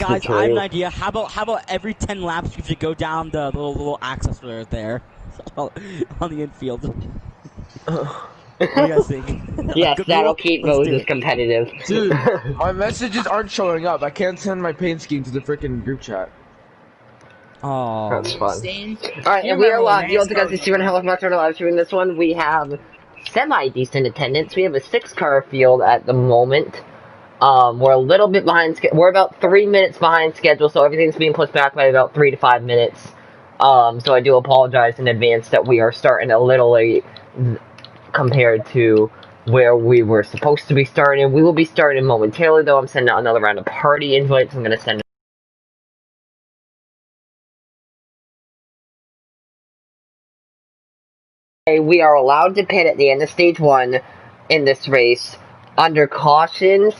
guys, I have an idea. How about every 10 laps you should go down the little access road there on the infield? What do you guys think? Yes, Good that'll rule? keep Let's do Moses it. competitive. Dude, my messages aren't showing up. I can't send my paint scheme to the freaking group chat. Oh, That's fun. Same. Alright, You and we are remember when live. You also NASCAR guys was see Steven Hell Master live streaming this one. We have semi-decent attendance. We have a 6-car field at the moment. We're a little bit behind. We're about 3 minutes behind schedule, so everything's being pushed back by about 3 to 5 minutes. So I do apologize in advance that we are starting a little late compared to where we were supposed to be starting. We will be starting momentarily, though. I'm sending out another round of party invites. I'm going to send. We are allowed to pit at the end of stage 1 in this race under caution.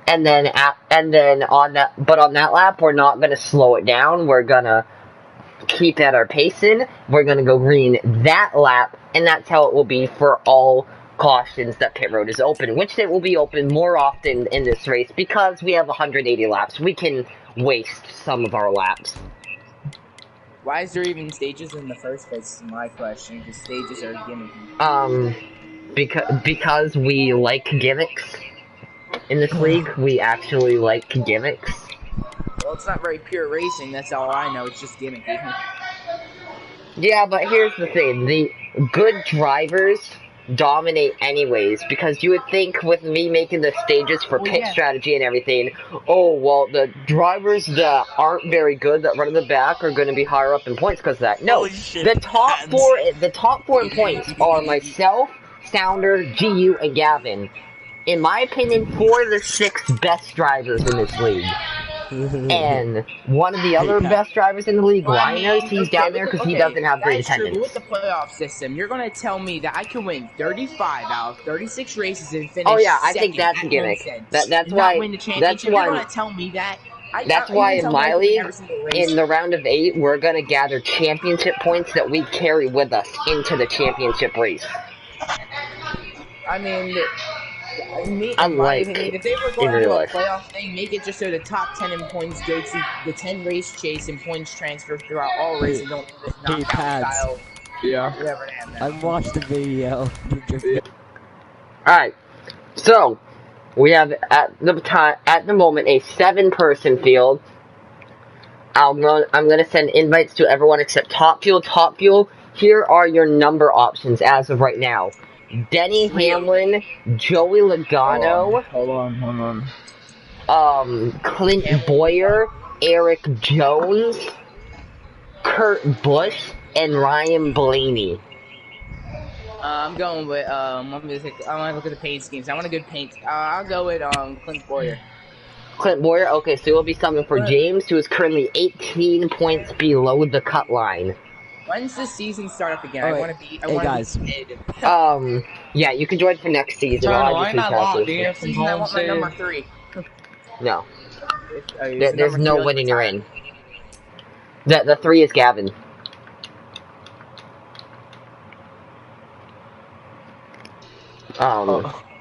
And then on that lap, we're not gonna slow it down. We're gonna keep at our pacing. We're gonna go green that lap, and that's how it will be for all cautions that pit road is open, which it will be open more often in this race because we have 180 laps. We can waste some of our laps. Why is there even stages in the first place? Is my question. Because stages are gimmicky. Because we like gimmicks. In this league, we actually like gimmicks. Well, it's not very pure racing. That's all I know. It's just gimmicky. Yeah, but here's the thing. The good drivers dominate anyways, because you would think with me making the stages for pit strategy and everything, oh, well, the drivers that aren't very good that run in the back are going to be higher up in points because of that. No, the top four in points are myself, Sounder, GU, and Gavin. In my opinion, 4 of the 6 best drivers in this league. And one of the other best drivers in the league, Linus, he's down there because he doesn't have great attendance. With the playoff system, you're going to tell me that I can win 35 out of 36 races and finish Oh yeah, I second think that's a gimmick. That's why. why. Win the championship. You're going to tell me that. That's why in my league, in the round of 8, we're going to gather championship points that we carry with us into the championship race. I mean, Unlike if they were going in to do real a life. playoff thing, make it just so the top 10 in points go to the 10 race chase and points transfer throughout all races. Don't do this knockout style. Yeah. Whatever. I watched the video. Alright, so we have at the moment a 7-person field. I'm gonna send invites to everyone except Top Fuel. Top Fuel, here are your number options as of right now. Denny Hamlin, Joey Logano. Hold on. Clint Boyer, Eric Jones, Kurt Busch, and Ryan Blaney. I'm going with I want to look at the paint schemes. I want a good paint. I'll go with Clint Boyer. Clint Boyer. Okay, so it will be something for James, who is currently 18 points below the cut line. When's the season start up again? Oh, I want to be. guys. Yeah, you can join for next season. I want my number 3. No. There's no winning you're in. The 3 is Gavin.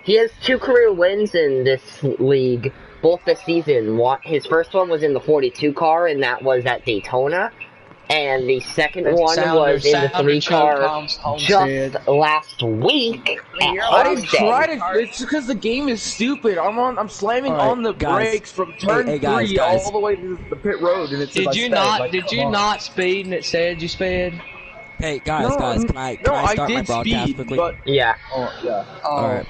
He has 2 career wins in this league, both this season. His first one was in the 42 car, and that was at Daytona. And the second one was in the 3 car just last week at Homestead. It's because the game is stupid. I'm slamming on the brakes from turn 3 all the way to the pit road, and it's Did you not speed and it said you sped? Hey guys, can I start my broadcast quickly? But yeah. Oh yeah. Alright.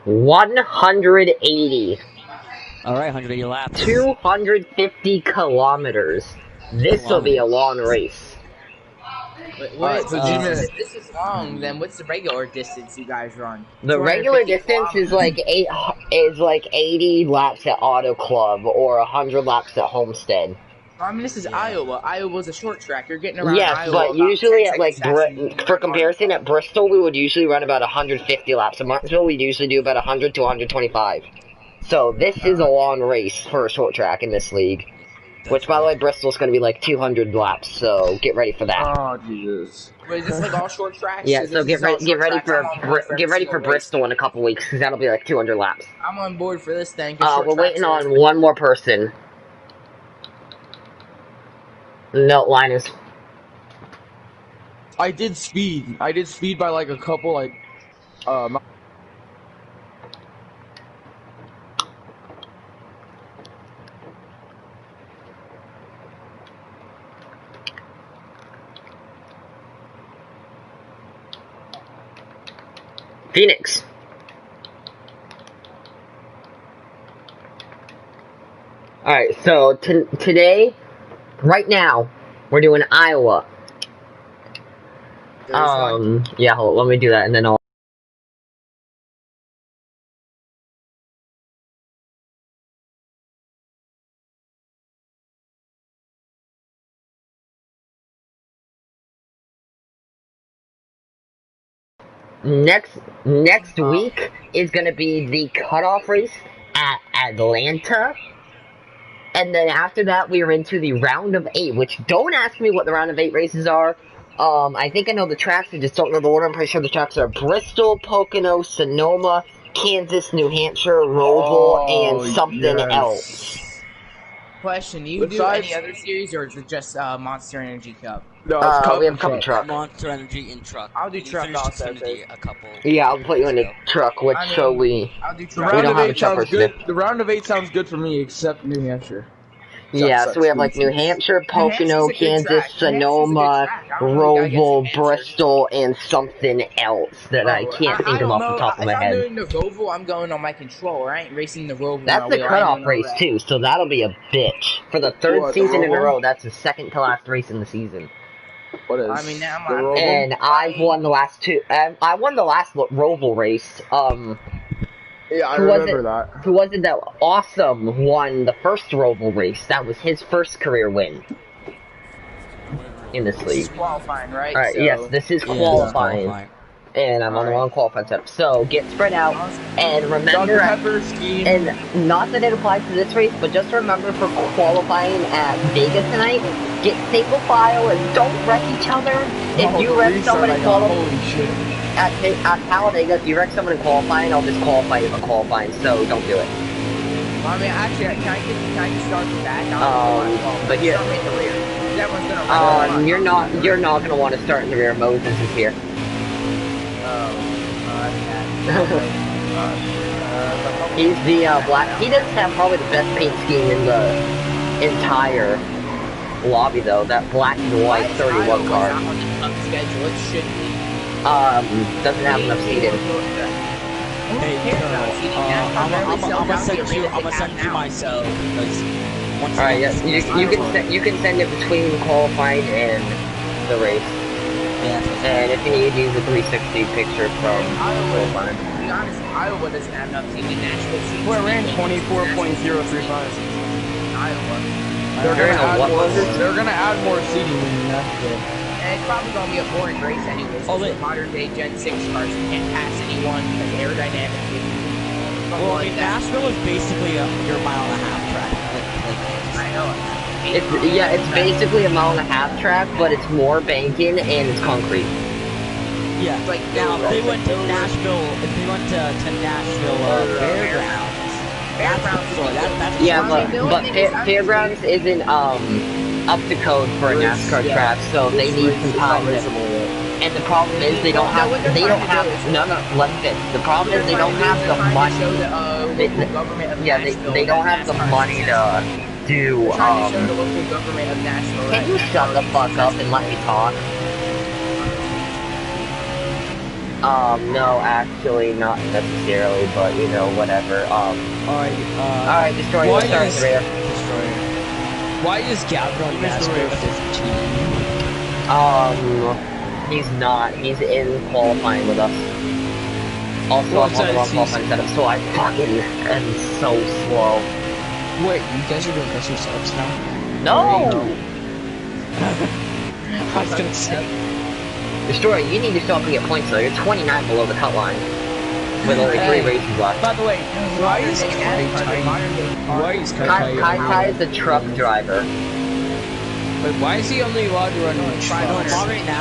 $180. Alright, 180 laps. 250 kilometers. This will be a long race. Wait, Alright, so G-Man. if this is long, then what's the regular distance you guys run? The regular distance is like 80 laps at Auto Club or 100 laps at Homestead. I mean, this is Iowa. Iowa's a short track. You're getting around Yes, Iowa but about usually 10 at like seconds faster than for comparison at Bristol, we would usually run about 150 laps. At Martinsville, we'd usually do about 100 to 125. So this is a long race for a short track in this league. Which, by the way, Bristol's going to be like 200 laps, so get ready for that. Oh Jesus! Wait, is this like all short tracks? Yeah, so get ready for Bristol in a couple weeks, because that'll be like 200 laps. I'm on board for this thing. We're waiting on one more person. No, Linus. I did speed. I did speed by like a couple like. Phoenix. Alright, so today, right now, we're doing Iowa. Yeah, hold on, let me do that and then I'll... Next week is gonna be the cutoff race at Atlanta. And then after that, we are into the round of 8, which don't ask me what the round of 8 races are. I think I know the tracks, I just don't know the order. I'm pretty sure the tracks are Bristol, Pocono, Sonoma, Kansas, New Hampshire, Roval, and something else. Question, do you do any other series, or is it just Monster Energy Cup? No, we have a couple truck. Monster Energy in truck. I'll do truck also. A couple. Yeah, I'll put you in a truck, which I'll do truck. The round of 8 sounds good. The round of 8 sounds good for me, except New Hampshire. Yeah, so we have like New Hampshire, Pocono, Kansas, Sonoma, Roval, Bristol, and something else that I can't think of off the top of my head. If I'm doing the Roval, I'm going on my controller. I ain't racing the Roval. That's the cutoff race too, so that'll be a bitch. For the third season in a row, that's the second to last race in the season. What is? I mean, now and I've won the last two. I won the last Roval race. Yeah, I remember that. Who was it that Awesome won the first Roval race? That was his first career win in this league. This is qualifying, right? Alright, so, yes, this is qualifying. And I'm on the wrong qualifying setup. So, get spread out, and remember, and not that it applies to this race, but just remember for qualifying at Vegas tonight, get single file and don't wreck each other. If you wreck someone in qualifying, at Talladega, if you wreck someone in qualifying, I'll just qualify you for qualifying, so don't do it. I mean, actually, can I just start the back? But yeah, start in the rear. Everyone's gonna run you're not gonna want to start in the rear. Moses is here. He's the black. He doesn't have probably the best paint scheme in the entire lobby, though. That black and white 31 car. On the cup schedule, it should be. Doesn't have enough seating. Hey, I'm gonna send you my cell. Alright, yes, you can send it between qualifying and the race. Yeah. And if you need, use a 360 picture from qualifying. To be honest, Iowa doesn't have enough seating. Nashville seats. We're in 24.035. Iowa. They're gonna add more seating in Nashville. And it's probably going to be a boring race anyways. Modern day Gen 6 cars can't pass anyone because aerodynamically. Well, I mean, Nashville is basically your mile and a half track. I know. It's basically a mile and a half track, but it's more banking and it's concrete. Yeah. Like now, if they went to Nashville, Fairgrounds, Fairgrounds isn't up to code for a NASCAR track, so they need some time. And the problem is they don't have the problem is they don't have the money. They don't have the money to do. Can you shut the fuck up and let me talk? No, actually, not necessarily, but you know, whatever. Alright, Destroyer, let's start with the rear. Why is Gavin on NASCAR 15? He's not. He's in qualifying with us. Also, I'm on the wrong qualifying setup, so I fucking am so slow. Wait, you guys are doing pressure setups now? No! I was gonna say. Destroyer, you need to show up and get points though. You're 29 below the cut line. With only 3 races left. By the way, why is Kai is the truck driver. Wait, why is he only allowed to run on trucks?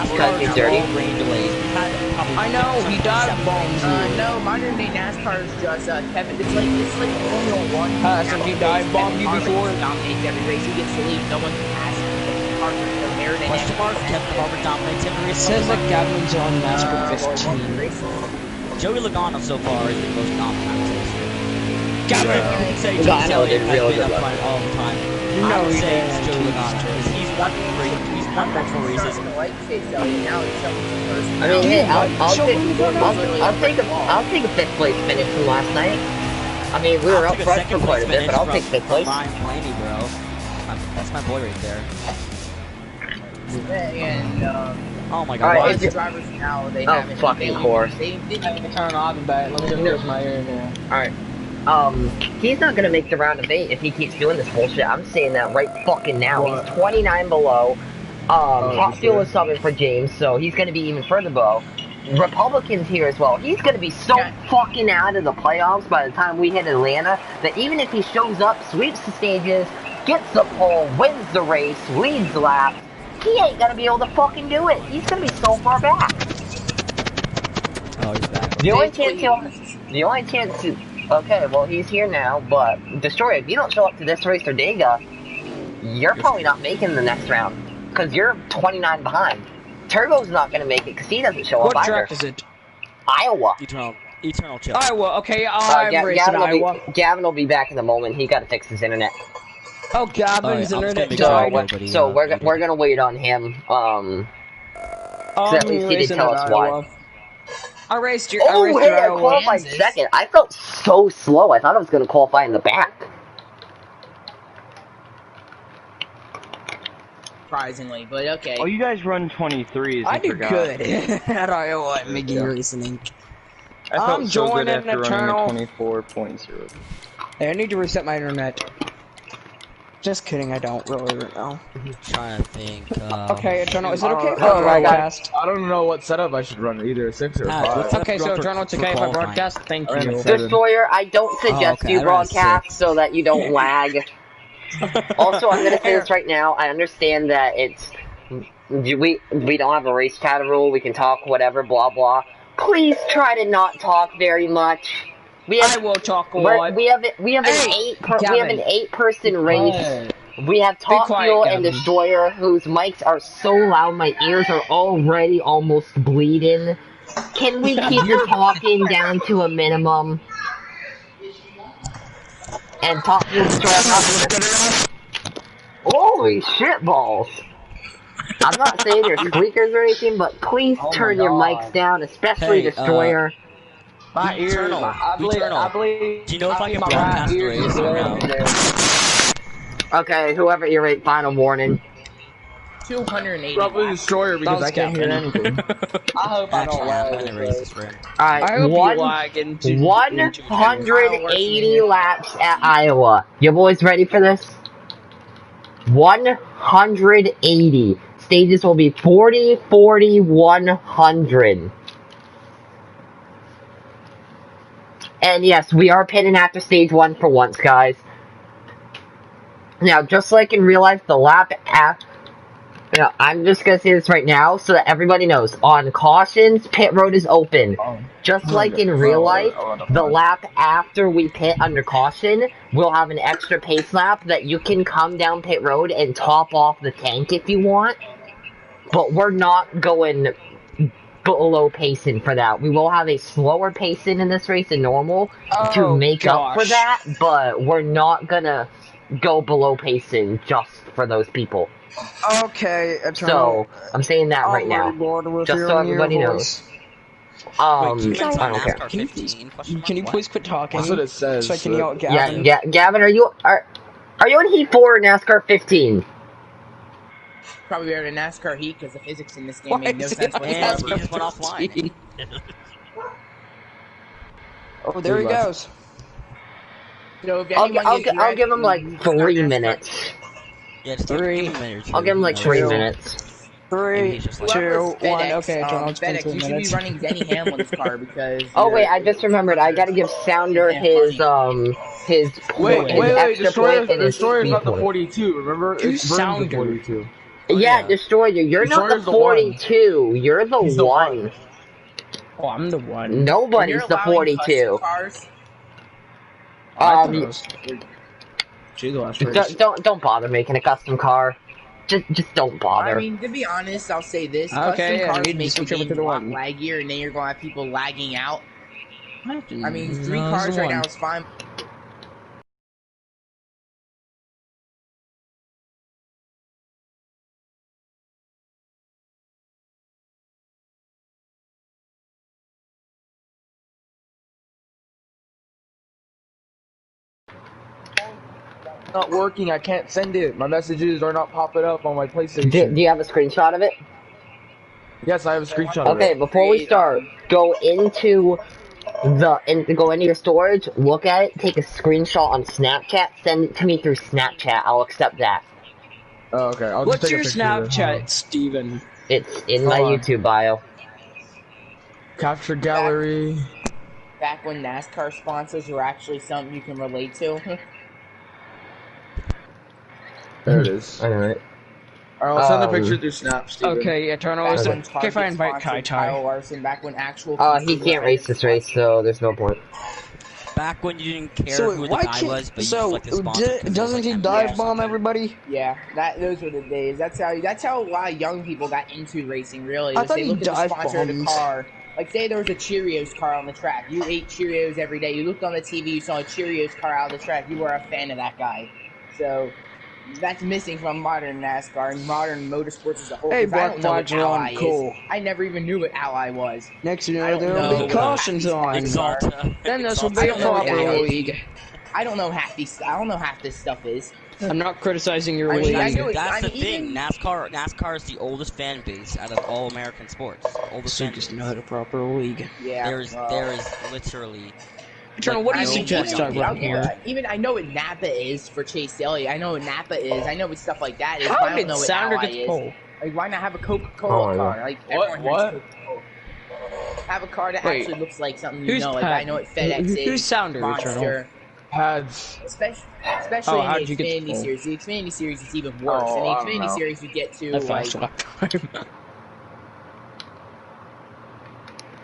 Because he's dirty. I know, he dive bombs you. No, modern day NASCAR is just Kevin. It's like Formula 1. So he dive bombed you before? Dominates every race. He gets to lead. No one can pass him. Question mark? Kevin Harvick dominates every race. It says that Gavin's on NASCAR 15. Joey Logano so far is the most dominant. Gavin, you can say Logano did really good all the time. No, he he says didn't. Joey Logano. He's won multiple races. I mean, hey, I'll take a 5th place finish from last night. I mean, we were up front for quite a bit, but I'll take 5th place. Brian Blaney, bro. That's my boy right there. And, oh my god. Alright, the drivers now, they oh, fucking course. Turn off the back. Let me just close my ear now. Alright. He's not gonna make the round of 8 if he keeps doing this bullshit. I'm saying that right fucking now. What? He's 29 below. Hot fuel is subbing for James, so he's gonna be even further below. Republicans here as well. He's gonna be so fucking out of the playoffs by the time we hit Atlanta that even if he shows up, sweeps the stages, gets the pole, wins the race, leads the laps, he ain't gonna be able to fucking do it. He's gonna be so far back. Oh, he's back. The only chance okay, well, he's here now, but Destroyer, if you don't show up to this race or Dega, you're probably not making the next round, because you're 29 behind. Turbo's not going to make it, because he doesn't show up either. What track is it? Iowa. Eternal chill. Iowa, okay, I'm racing Iowa. Gavin will be back in a moment. He got to fix his internet. Oh, Gavin's internet died. So we're going to wait on him, so at least he did tell us why. I raced your. Oh, hey, I qualified second. I felt so slow. I thought I was going to qualify in the back. Surprisingly, but okay. Oh, you guys run 23s. I do good at Iowa at McGee Racing. I'm so joining after Eternal. 24.0. Hey, I need to reset my internet. Just kidding, I don't really right now. I'm trying to think. Okay, Eternal, is it okay if I oh, broadcast? I don't know what setup I should run, either 6 or 5. Okay, so Eternal, it's okay if I broadcast? Thank you. Destroyer, I don't suggest you broadcast so that you don't lag. Also, I'm gonna say this right now. I understand that it's we don't have a race chat rule. We can talk whatever, blah blah. Please try to not talk very much. I will talk a lot. We have an 8-person race. We have Top Fuel and Destroyer, whose mics are so loud my ears are already almost bleeding. Can we keep your talking down to a minimum? And Top Fuel Destroyer. Holy shit balls! I'm not saying you're squeakers or anything, but please turn your mics down, especially Destroyer. My ears, I believe. Do you know if I can broadcast the race or no? Okay, whoever irate, final warning. 280. Probably Destroyer because I can't hear anything. I hope I don't lag. Alright, 180 laps at Iowa. You boys ready for this? 180. Stages will be 40, 40, 100. And yes, we are pitting after stage 1 for once, guys. Now, just like in real life, the lap after... You know, I'm just gonna say this right now so that everybody knows. On cautions, pit road is open. Just like in real life, the lap after we pit under caution, we'll have an extra pace lap that you can come down pit road and top off the tank if you want. But we're not going below pacing for that. We will have a slower pacing in this race than normal to make up for that, but we're not gonna go below pacing just for those people. Okay, Eternal. So, I'm saying that right now, just so everybody knows. I don't care. Can you please quit talking? That's what it says. So I can yell at Yeah, Gavin. Gavin, are you in Heat 4 or NASCAR 15? Probably better than NASCAR Heat because the physics in this game made no sense And whatsoever. he just went offline. Oh, there he goes. So if I'll anyone give him like 3 minutes. Yeah, just Three. give him a minute or two. I'll give him like 3 Two. minutes. 3, just like- 2, Whoever's 1. FedEx, Okay, Eternal's been FedEx, 3 you should minutes. be running Denny Hamlin's car because. Oh wait, I just remembered. I gotta give Sounder his Wait, extra Destroyer's, point and his Destroyer's speed not the point. 42, remember? Who's It's Vern's the Sounder? 42. Yeah, Destroyer, you're not the Destroyer's the one. 42. You're the He's the one. one. Oh, I'm the one. Nobody's the 42. Cars, Don't bother making a custom car. Just don't bother. I mean, to be honest, I'll say this: Okay, custom I cars need to make the switch over game to the a lot one. laggier, and then you're gonna have people lagging out. I mean, 3 No, cars it's the right one. now is fine. Not working, I can't send it. My messages are not popping up on my PlayStation. Do you have a screenshot of it? Yes, I have a screenshot of Okay, it. before we start, go into your storage, look at it, take a screenshot on Snapchat, send it to me through Snapchat. I'll accept that. Oh, okay. I'll What's just take your a picture of it. Snapchat, Steven? It's in my Hold on. YouTube bio. Capture gallery. Back when NASCAR sponsors were actually something you can relate to. There it is. Alright. Alright, I'll send a picture through Snap, Steven. Okay, Eternal, Back listen. when Okay, if I Target invite Kai sponsored Kyle Tai. Larson, back when actual. He can't race this race, so there's no point. Back when you didn't care So who the why guy can't? was, but you So just like the sponsor. 'cause it was, doesn't he like, dive MLS. bomb everybody? Yeah, those were the days. That's how a lot of young people got into racing. Really, I was thought they he looked at the dive sponsor of the bombed. car. Like, say there was a Cheerios car on the track. You ate Cheerios every day. You looked on the TV. You saw a Cheerios car out of the track. You were a fan of that guy. So that's missing from modern NASCAR and modern motorsports as a whole. Hey, 'cause I don't know what Black Ally Watch, cool. is. I never even knew what Ally was. Next you I know, don't there'll know. be cautions on. Exalta. Then this will Exalta. be I a don't know what proper that is. league. I don't know half this stuff is. I'm not criticizing your I mean, league. I know it- That's I the mean, thing. even- NASCAR is the oldest fan base out of all American sports. Oldest So fan just base. not a proper league. Yeah. There is literally. Eternal, what do you I mean, suggest I even- run here? Even I know what Napa is for Chase Elliott. I know what Napa is. I know what stuff like that is. But How I don't did know what Sounder Ally get is. pulled? Like, why not have a Coca-Cola Oh, car? Like, What? everyone What? drinks Coca-Cola. Have a car that Wait. actually looks like something you Who's know. Like, Pat? I know what FedEx is. Who's Sounder, Monster. Eternal? Pads. Especially Oh, in how'd the you get to Xfinity pull? series. The Xfinity series is even worse. Oh, In the I don't Xfinity know. series, you get to, That like... fast lap time.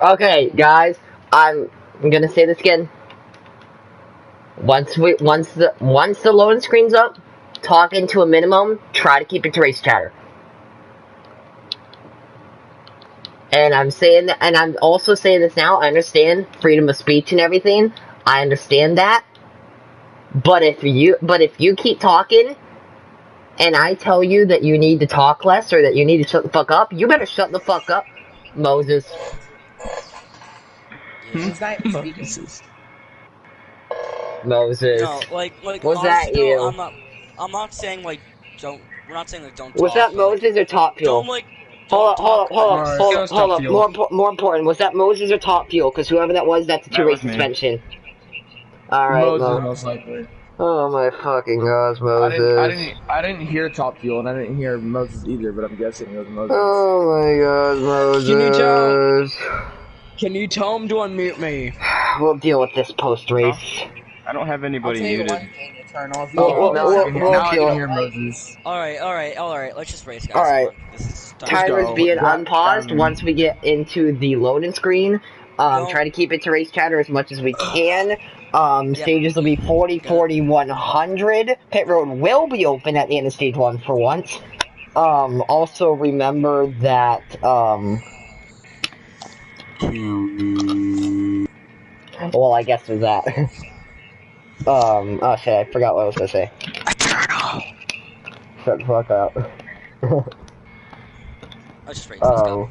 Okay, guys, I'm gonna say this again. Once the loading screen's up, talk into a minimum. Try to keep it to race chatter. And I'm saying that, and I'm also saying this now. I understand freedom of speech and everything. I understand that. But if you keep talking, and I tell you that you need to talk less or that you need to shut the fuck up, you better shut the fuck up, Moses. He's not even speaking. Moses. No, like Was honestly, that you? No, I'm not saying like don't. We're not saying like don't. Was talk, that but, like, Moses or Top Fuel? Don't like. Hold don't up. talk- Hold up. More important, was that Moses or Top Fuel? Because whoever that was, that's a That two-race was me. suspension. Alright, Moses, Mo. most likely. Oh my fucking gosh, Moses. I didn't hear Top Fuel, and I didn't hear Moses either, but I'm guessing it was Moses. Oh my god, Moses. Can you tell him to unmute me? We'll deal with this post-race. I don't have I'll anybody tell you muted. one thing, Eternal. If you Well, get well, into well, Now I deal can with- hear Moses. Alright. Let's just race, guys. Alright. Come on, this is done. Timers go. being Yeah, unpaused once we get into the loading screen. Try to keep it to race chatter as much as we can. Stages will be 40, 40, 100. Pit road will be open at the end of stage 1 for once. Also remember that, well, I guess there's that. Oh shit, I forgot what I was gonna say. Shut the fuck up. Let's just race. Let's go.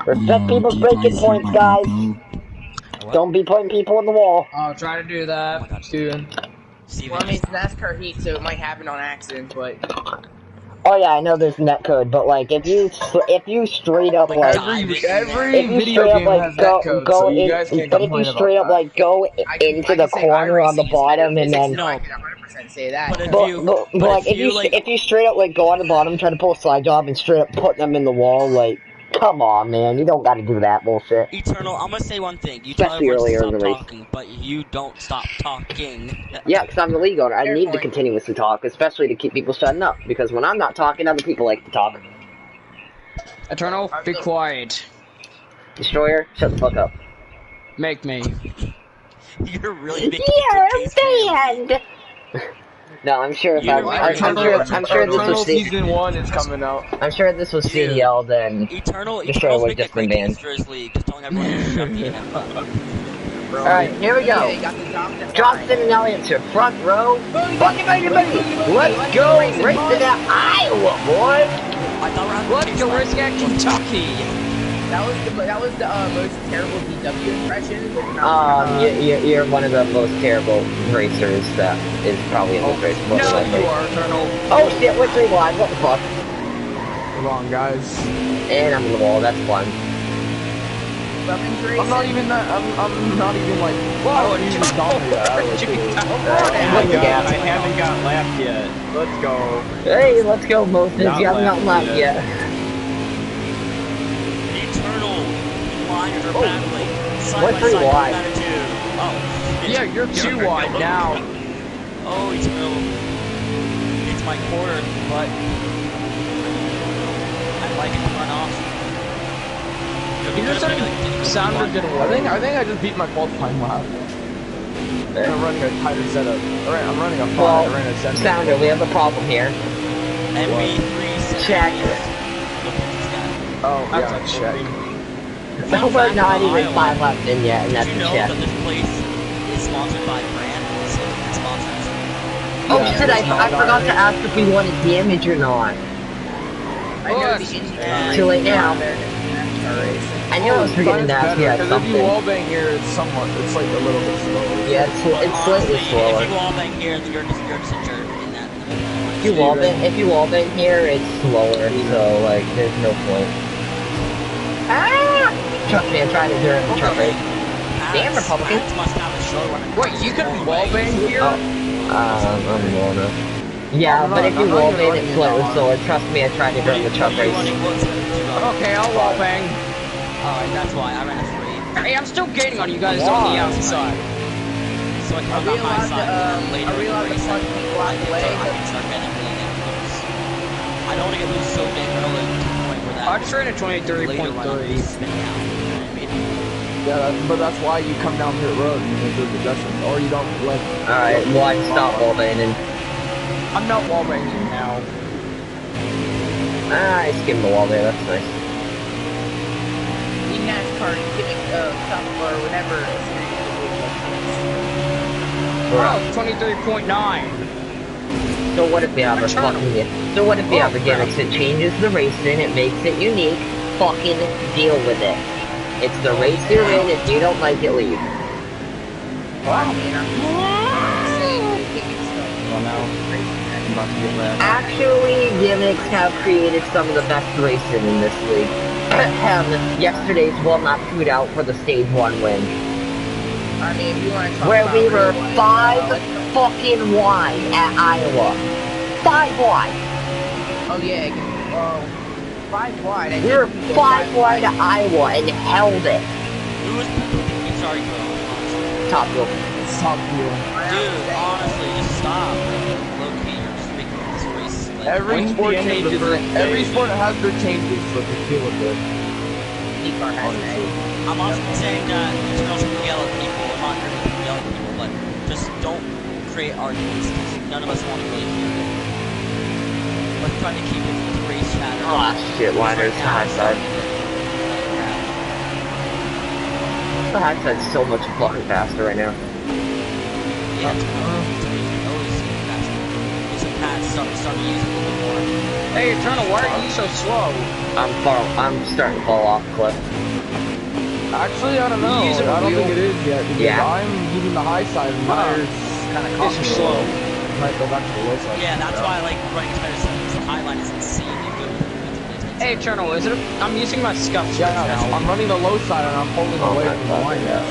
Respect people's breaking points, guys. Don't be putting people in the wall. I'll try to do that soon. Well, I mean, it's NASCAR heat, so it might happen on accident, but... Oh yeah, I know there's netcode, but like if you straight up like every if you video straight up game like has go netcode, go so you in, guys can't but if you complain straight about up like go into the corner on the bottom and then No, I can 100% say that. but like if you straight up like go on the bottom trying to pull a slide job and straight up put them in the wall, like come on man, you don't got to do that bullshit. Eternal, I'm gonna say one thing. You tell Especially everyone to earlier in stop the race. talking, but you don't stop talking. Yeah, because I'm the league owner. I Fair need to point. continuously talk, especially to keep people shutting up. Because when I'm not talking, other people like to talk. Eternal, be quiet. Destroyer, shut the fuck up. Make me. You're really making You're a good case for him. banned. No, I'm sure if You're I'm sure this Eternal was Season 1 is coming out. I'm sure if this was CDL, then Eternal, Destroyer Eternal's would making just a great been case banned. for his league, just telling everyone to shut the F up. Alright, here we Yeah, you go. got the dominant Johnston and Elliott to front row. Fucking everybody, let's go racing at Iowa, boy. I thought we were having a Let's case go last racing at Kentucky. That was the most terrible DW impression. You're one of the most terrible racers that is probably in this race. No, you are, Eternal. Oh shit, we're 3 wide, what the fuck? Come on, guys. And I'm in the wall, that's fun. I'm not even that. I'm not even like. I wouldn't even dominate that. I would I haven't got lapped yet. Let's go. Hey, let's go, Moses. Not You haven't gotten left left yet. Eternal lines are battling. We're 3 wide. Oh. Yeah, you're 2 wide now. Oh, Eternal. It's my quarter, but I like it to run off. You just sounded good. I think I just beat my qualifying lap. I'm running a tighter setup. Alright, I'm running a 5. Well, I ran a 7. Sounder, we have a problem here. MB3 Check. Oh, yeah, check. No, we're not even 5 laps in yet, and that's Did a you know check. that this place is sponsored by brand? So it's sponsors. Oh Yeah, shit, I forgot to ask if we wanted damage or not. I know the engine. Too late now. I knew I was forgetting to ask you Because if you something. wallbang here, it's like a little bit slower. Yeah, it's slightly Honestly, slower. if you wallbang here, you're just a jerk in that. If you wallbang here, it's slower, so like, there's no point. Ah! Trust me, I'm trying to do it in the truck race. Damn, Republican. Must have a short one. Wait, you can wallbang here? I'm wrong now. Yeah, but if you wallbang, it's slightly slower. Trust me, I tried to do it in the truck race. Okay, I'll wallbang. Alright, that's why I ran a 3. Hey, I'm still gaining on you guys on the outside. So I come Are we out my allowed side and then later are we allowed to race punch people out the way? I can start getting really loose. I don't want to get loose so big early to the point where that I just ran a later when I'm 23.3. spinning out. You know what I mean? Yeah, but that's why you come down pit road and you make those adjustments, or you don't like. Alright, well, I stop wallbanging. I'm not wallbanging now. I skimmed the wall there, that's nice. In NASCAR, giving stuff or whatever. Oh, 23.9. So what if we have a fucking So what if we have a gimmicks? It changes the racing, it makes it unique. Fucking deal with it. It's the race you're in, if you don't like it, leave. Actually, gimmicks have created some of the best racing in this league. Yesterday's walnut shootout for the stage 1 win. I mean, if you want to talk Where about we were real ones, 5 fucking wide at Iowa. 5 wide. Oh yeah, well, 5 wide. I We were think 5 wide at Iowa and held it. Who was sorry, Cole. Top rope. It's top fuel. Dude, honestly, just stop. Locate, you're just making this race. Like, Every sport changes. Every sport has their changes, so just deal with it. NASCAR has that. I'm also saying that Eternal should yell at people. I'm not here to yell at people, but just don't create arguments because none of us want to really hear it. Let's try to keep it to race chatter. Oh shit, liners, the high side. The high side's so much fucking faster right now. Yeah, it's always faster. It's a past start. started using it a little bit more. Hey, Eternal, why are you so slow? I'm starting to fall off the cliff. Actually, I don't know. You use it I don't think wheel? it is yet because Yeah. I'm using the high side and Myers kind of Guess you're slow. Might go back to the low side. Yeah, that's why I like running Spider 7 because the high line is insanely good with Hey, Eternal, is it? I'm using my scuff Yeah, now. I'm running the low side and I'm pulling away from the line. Yeah.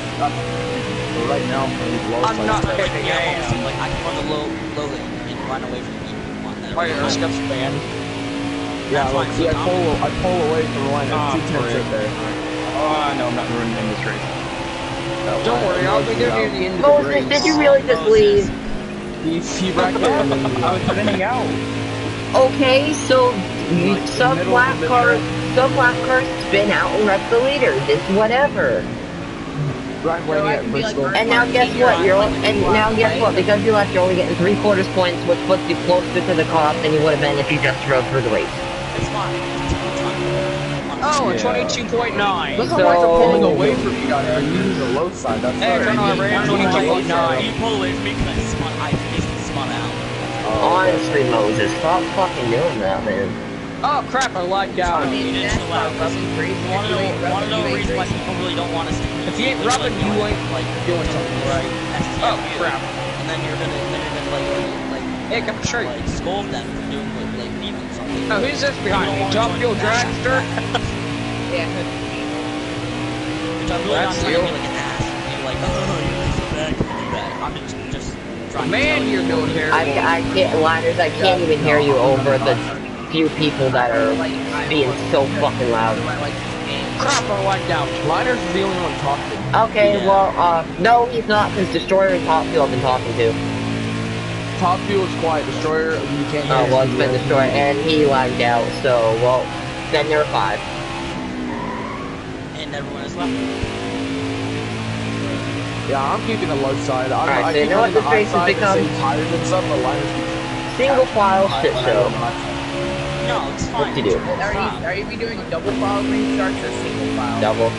Right now, I'm running the low I'm side. not like, picking yeah, A. almost like I can run the low lane and run away from people on that. Oh, your scuff's banned. Yeah, That's look, fine, see, so I pull away from the line. Ah, It's 2 tenths right there. Oh, no, I'm not running in this race. Don't worry, I'll be there near the end of the Moses, race. did you really just leave? He wrecked it and then I was spinning out. Okay, so Like, some middle black of the cars, mid-track. some black cars spin out and wreck the leader. It's whatever. Ryan So waiting I at can be like, Bristol. And now guess what? Guess what? Because you left, you're only getting 3/4 points, which puts you closer to the cutoff than you would have been if you just drove through the race. It's fine. Oh, a Yeah. 22.9. Look how So- much I'm pulling away from you guys. I'm using the low side. That's Hey, right. Eternal, I ran 22.9. You pull away from me because I basically spun out. Honestly, Moses, stop fucking doing that, man. Oh crap, I lagged out. I mean, You didn't that's chill out. why rubbing crazy. Want to know a reason why people really don't want us to? If you ain't rubbing, you ain't like doing something right. STFU, Oh crap. and then you're gonna like Hey, come show you. like scold them for doing like people or something. Oh, who's this behind me? Top Fuel Dragster? Yeah. Which I'm really not That's trying you. to be like an ass. Be like, oh, you're so bad, can you do that? I'm just trying to Man, tell you're you. doing here. I can't, Liners, I can't even hear you over the few people that are being so fucking loud. Crap, I lagged out. Liners is the only one talking. Okay, Yeah. well, no, he's not, because Destroyer and Top Fuel I've been talking to. Top fuel is quiet. Destroyer, you can't hear. Oh, well, it's been Destroyer, and he lagged out, so, well, then there are 5. And everyone is left. Yeah, I'm keeping the low side. Alright, I so you keep know what running the this high race has side to become? save tires and stuff, but Liners keeps Single file shit show. No, it's fine. What you do? Are you doing double file restarts or single file? Double.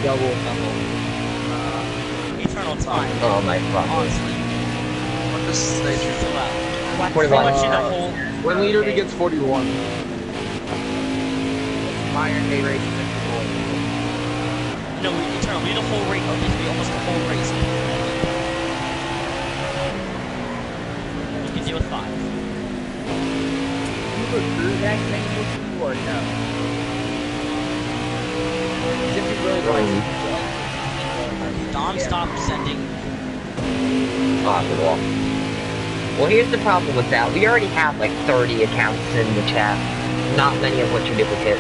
Eternal time. Oh my fuck. Honestly. What this station is about. 41. Pretty much in the whole. when leader gets 41. Modern day racing. No, Eternal, we need a whole race. Okay, so we almost a whole race. You can deal with 5. You were through that thing with you or no? As if you really like Dom, stop sending. Possible. Well, here's the problem with that. We already have like 30 accounts in the chat, not many of which are duplicates.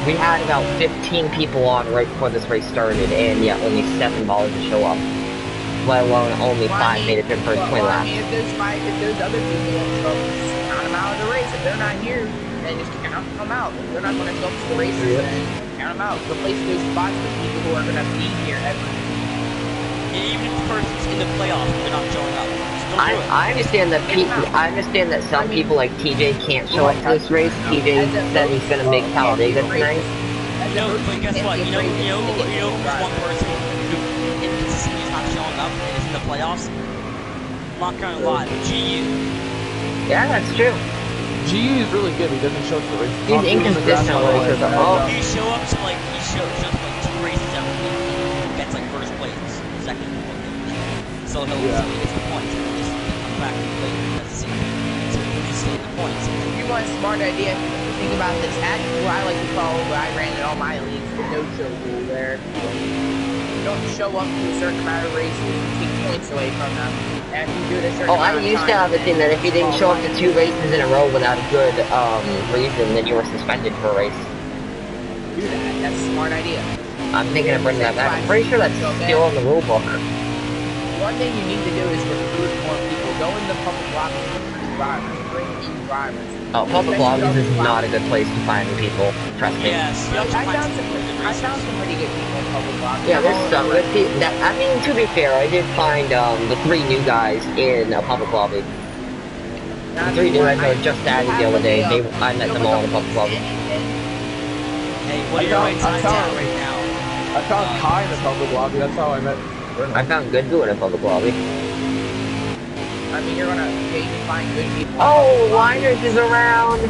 We had about 15 people on right before this race started, and yet only 7 ballers to show up. Let alone only 5 made it to the first 20 laps. if those other people don't show up, just count them out of the race. If they're not here, then just count them out. If they're not going to show up to the races, then count them out. Replace those spots with people who are going to be here every day. Even if the person's in the playoffs, they're not showing up. Still do it. I understand that some people like TJ can't show up to this race. TJ said he's gonna make Talladega tonight. No, but guess what? You know who's one person who inconsistently is not showing up and is in the playoffs? I'm not gonna lie, but GU. Yeah, that's true. GU is really good. He doesn't show up to the race. He's inconsistent when he shows up. Oh. He shows up to he shows up like 2 races every week. He gets like first place, second. So he'll get the points and just come back later. That's the so he's getting the points. If you want a smart idea, think about this. Act what I like to call, what I ran in all my leagues, the no-show rule, where you don't show up to a certain amount of races, you take points away from them. And if you do it a certain Oh, I amount of used to time, have a thing that if you didn't show up to 2 races in a row without a good reason, then you were suspended for a race. do that. That's a smart idea. I'm thinking of bringing that back. I'm pretty sure that's still in the rule book. One thing you need to do is recruit more people. Go in the public lobbies, recruit drivers, bring in drivers. Oh, public lobbies is not a good place to find people. Trust me. Yes, you have to I find found some pretty good people in public lobbies. Yeah, there's some good people. I mean, to be fair, I did find the 3 new guys in a public lobby. The 3 new guys that were just added the other day. I met them all in a public lobby. Hey, what are your rates on tap right now? I found Kai in the public lobby. That's how I met. I found good in a public lobby. I mean, you can find good people. Oh, Liners is around.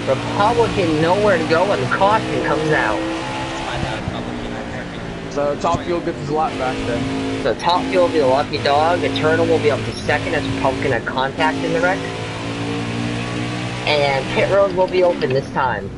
Republican nowhere to go, and caution comes out. It's my bad, Republican. I freaking. So Top Fuel gets his lap back then. So Top Fuel will be the lucky dog. Eternal will be up to second as Republican had contact in the wreck. And pit road will be open this time.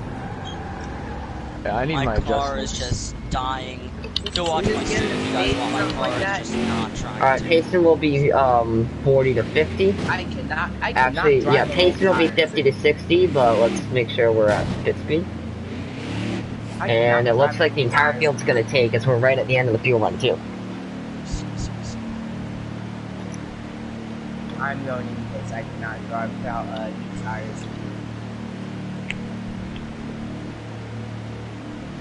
Yeah, I need my car adjustments. is just dying. Go watch my stream if you guys want. My car is just not trying. Alright, Payson will be 40 to 50. I cannot Actually, drive yeah, Payson will be 50 to 60, but let's make sure we're at pit speed. And it looks like the entire field's gonna take as we're right at the end of the fuel run too. I'm going into this. I cannot drive without new tires.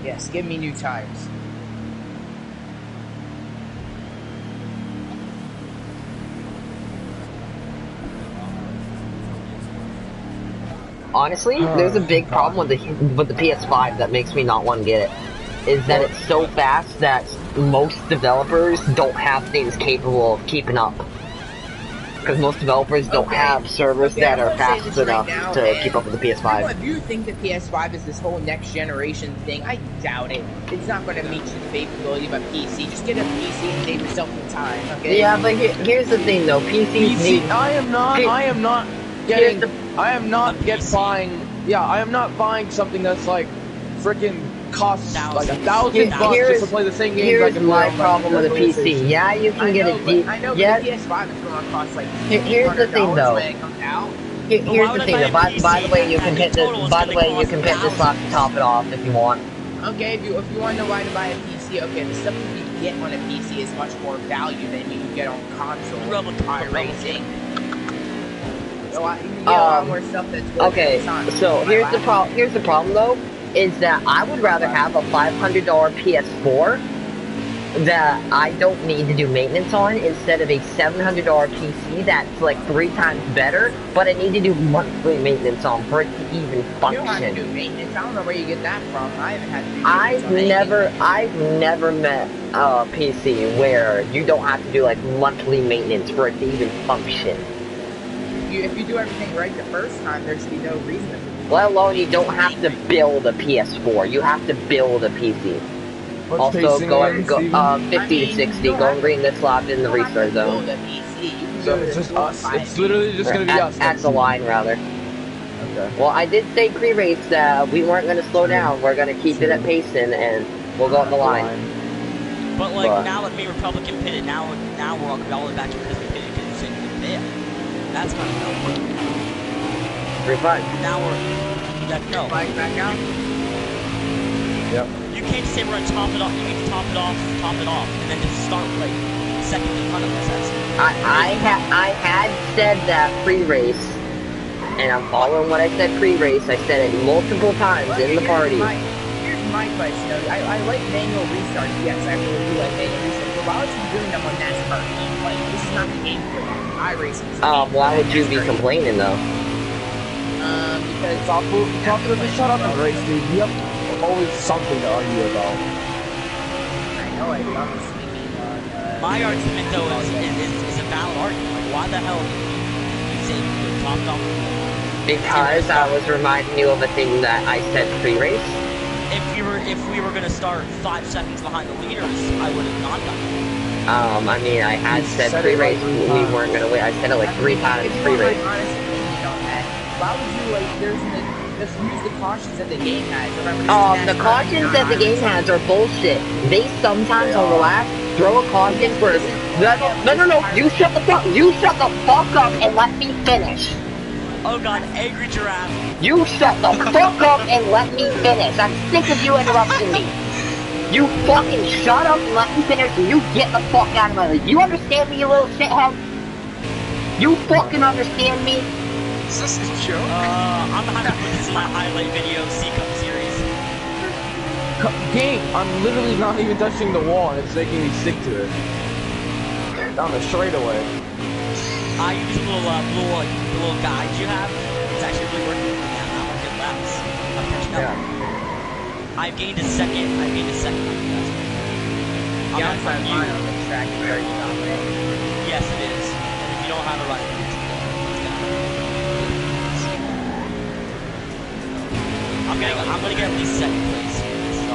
Yes, give me new tires. Honestly, there's a big problem with the PS5 that makes me not want to get it. Is that it's so fast that most developers don't have things capable of keeping up. Because most developers don't have servers that are fast enough to keep up with the PS5. If you think the PS5 is this whole next generation thing, I doubt it. It's not going to meet the capability of a PC. Just get a PC and save yourself some time, okay? Yeah, but here's the thing though, PCs need... I am not buying something that's like freaking costs like $1,000 just to play the same games I Here's can my play on problem with a PC. Yeah, you can get a D. I know, yeah. but the PS5 is going to cost like Here's the thing though. when it comes out. Here's the thing though. By the way, you can hit this. By the way, you can hit this off to top it off if you want. Okay, if you want to know why to buy a PC, okay, the stuff that you get on a PC is much more value than you can get on console. iRacing. You can get a lot more stuff that's worth okay, so here's the problem. Here's the problem though, is that I would rather have a $500 PS4 that I don't need to do maintenance on instead of a $700 PC that's like 3 times better, but I need to do monthly maintenance on for it to even function. You don't have to do maintenance. I don't know where you get that from. I haven't had to do maintenance I've never met a PC where you don't have to do like monthly maintenance for it to even function. If you do everything right the first time, there should be no reason to. Let alone you don't have to build a PS4. You have to build a PC. What's also, go 50 to 60. Go and green this lap in the restart zone. So it's just us. It's literally just gonna be us. At the line, rather. Okay. Well, I did say pre-race that we weren't going to slow down. We're going to keep it at pacing, and we'll go up the line. But like now that me Republican pitted, now we're all the way back to because we pitted because you said you could pit. That's kind of dumb. Refund. Now no. Back out. Yep. You can't just say we're gonna top it off. You need to top it off, and then just start like second in front of us. I had said that pre-race, and I'm following what I said pre-race. I said it multiple times in the party. Here's my question. I like manual restarts. Yes, I really do like manual restarts. But why would you be doing them on NASCAR? Like, this is not the game for that. iRacing. Why would you be complaining though? Because Shut up and race, dude. You have always something to argue about. I know I'm speaking on. My argument though is a valid argument. Like, why the hell did you say you topped off? Because I was reminding you of a thing that I said pre-race. If we were gonna start 5 seconds behind the leaders, I would have not done it. I mean, I had said pre-race we weren't gonna win. I said it like 3 times pre-race. Why would you just use the cautions that the game has? Remember, the cautions that the game has are bullshit. They sometimes on the last throw a caution for no, you shut the fuck up and let me finish. Oh god, angry giraffe. You shut the fuck up and let me finish. I'm sick of you interrupting me. You fucking shut up and let me finish and you get the fuck out of my way. You understand me, you little shithead? You fucking understand me? Is this a joke? I'm gonna have to put this in my highlight video C-Cup series. Game, I'm literally not even touching the wall and it's making me stick to it. Down the straightaway. I use the little guide you have. It's actually really working for me. I'm not getting laps. I'm catching up. Yeah. I've gained a second. On you guys. The outside line on the track is very dominant. Yes, it is. And if you don't have it right, I'm gonna get at least second place. So,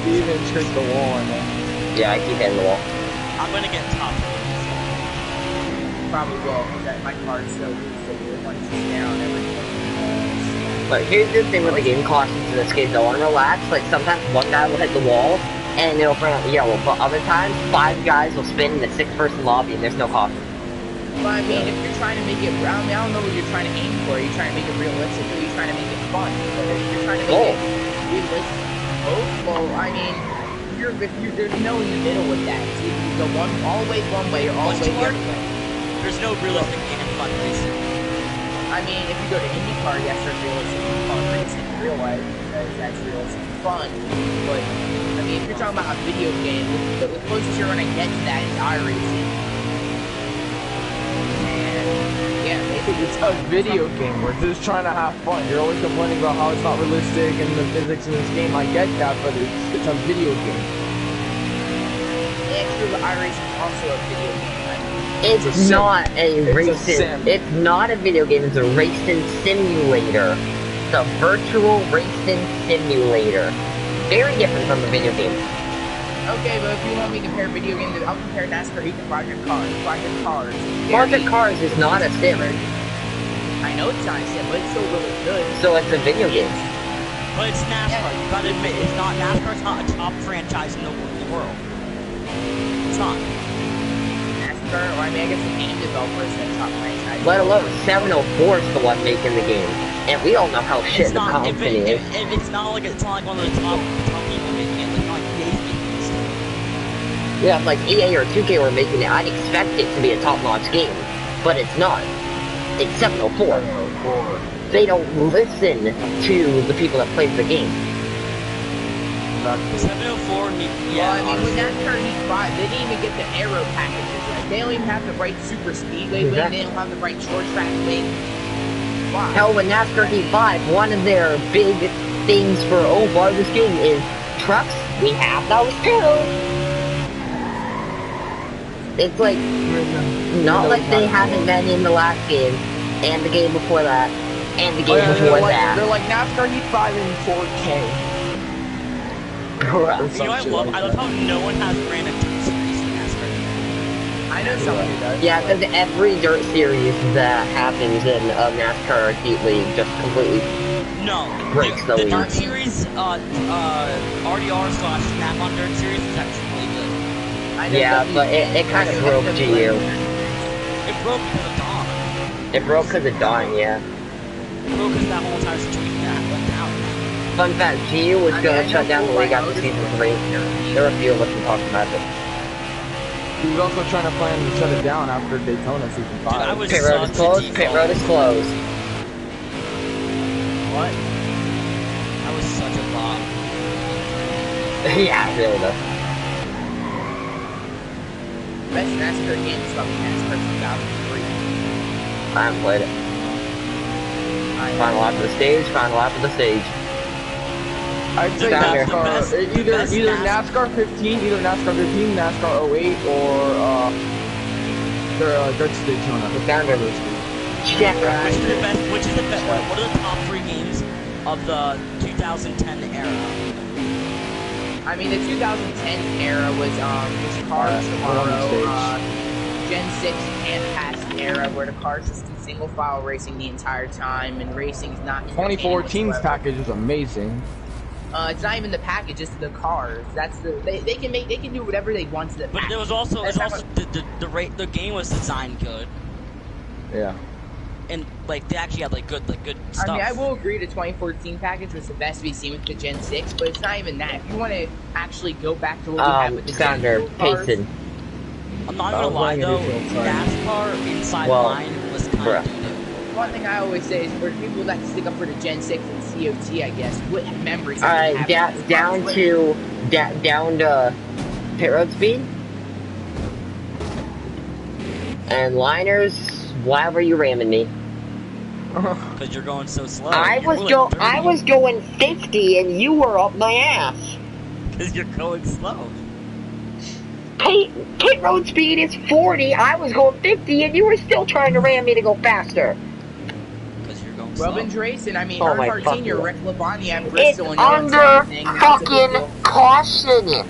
You even trick the wall in there. Yeah, I keep hitting the wall. I'm gonna get top. Probably will, because my car's so good once it's down, everything. But here's the thing with the game cautions in this game, though, on relax, like sometimes one guy will hit the wall and it'll bring out yellow, but other times 5 guys will spin in the 6-person lobby and there's no caution. Well, I mean, if you're trying to make it, I don't know what you're trying to aim for. Are you trying to make it realistic, or are you trying to make it fun? But if you're trying to make it realistic, well, I mean, there's no in the middle with that. It's either you go all the way one way or all the way the other way. There's no realistic game in fun racing. I mean, if you go to IndyCar, yes, there's realistic fun racing in real life, because that's realistic fun. But, I mean, if you're talking about a video game, the closest you're going to get to that is iRacing. It's a video game. We're just trying to have fun. You're always complaining about how it's not realistic and the physics in this game. I get that, but it's a video game. Actually, iRacing is also a video game. It's not a racing. It's not a video game. It's a racing simulator. It's a virtual racing simulator. Very different from a video game. Okay, but if you want me to compare video games, I'll compare NASCAR Heat to Project Cars. Project Cars is not a sim. I know it's not a sim, but it's still really good. So it's a video game. But it's NASCAR. You gotta admit, it's not NASCAR's not a top franchise in the world. It's not. NASCAR, well, I mean, I guess the game developer is a top franchise. Let alone 704 is the one making the game, and we all know how shit the company is. It's not like one of the top people making it. It's not like EA's making it. Yeah, if like EA or 2K were making it, I'd expect it to be a top-notch game, but it's not. It's 704. They don't listen to the people that play the game. 704, yeah. Well, I mean, with NASCAR Heat 5, they didn't even get the aero packages right. They don't even have the right super speedway wing. They don't have the right short track wing. Wow. Hell, with NASCAR Heat 5, one of their big things for, this game is trucks. We have those too. It's like, not like they haven't been in the last game, and the game before that, and the game before that. They're like NASCAR Heat 5 in 4K. You know what I love how no one has ran a dirt series in NASCAR. I know someone who does. Yeah, because every dirt series that happens in a NASCAR Heat League just completely breaks the league. The dirt series, RDR / Snap-on dirt series is actually really good. Yeah, but it kind of broke to you. It broke because of Dawn. It broke because of Dawn, yeah. It broke because that whole entire situation that went down. Fun fact, GU was gonna shut down the league after season 3. There were a few of us who talked about it. He was also trying to plan to shut it down after Daytona season 5. Dude, Pit road is closed, pit road is closed. What? That was such a bomb. Yeah, really though. Best NASCAR game is probably NASCAR 2003. I haven't played it. Final lap of the stage, final lap of the stage. I'd say NASCAR, either NASCAR 15, NASCAR 08, or Dirt Daytona. The founder check. Which is the best? What are the top 3 games of the 2010 era? I mean, the 2010 era was Cars Tomorrow, Gen 6 Can't Pass era, where the cars just do single file racing the entire time, and racing's not. 2014's package is amazing. It's not even the package; it's the cars. That's they can do whatever they want to the. But there was also the game was designed good. Yeah. And like they actually had good stuff. I mean, I will agree the 2014 package was the best we've seen with the Gen 6, but it's not even that. If you want to actually go back to what we had with the Sounder, Payson. I'm not gonna lie though, NASCAR inside line was kind of doo-doo. One thing I always say is for people that stick up for the Gen 6 and COT, I guess, what memories? Alright, down to pit road speed and liners. Why were you ramming me? Because you're going so slow. I was going 50 and you were up my ass. Because you're going slow. Pit road speed is 40. I was going 50 and you were still trying to ram me to go faster. Because you're going Robin's racing. I mean, Oh my Earnhardt fucking Sr., God. Rick Labonte, and It's Bristol, and no one said under anything. That's a big fucking deal. caution.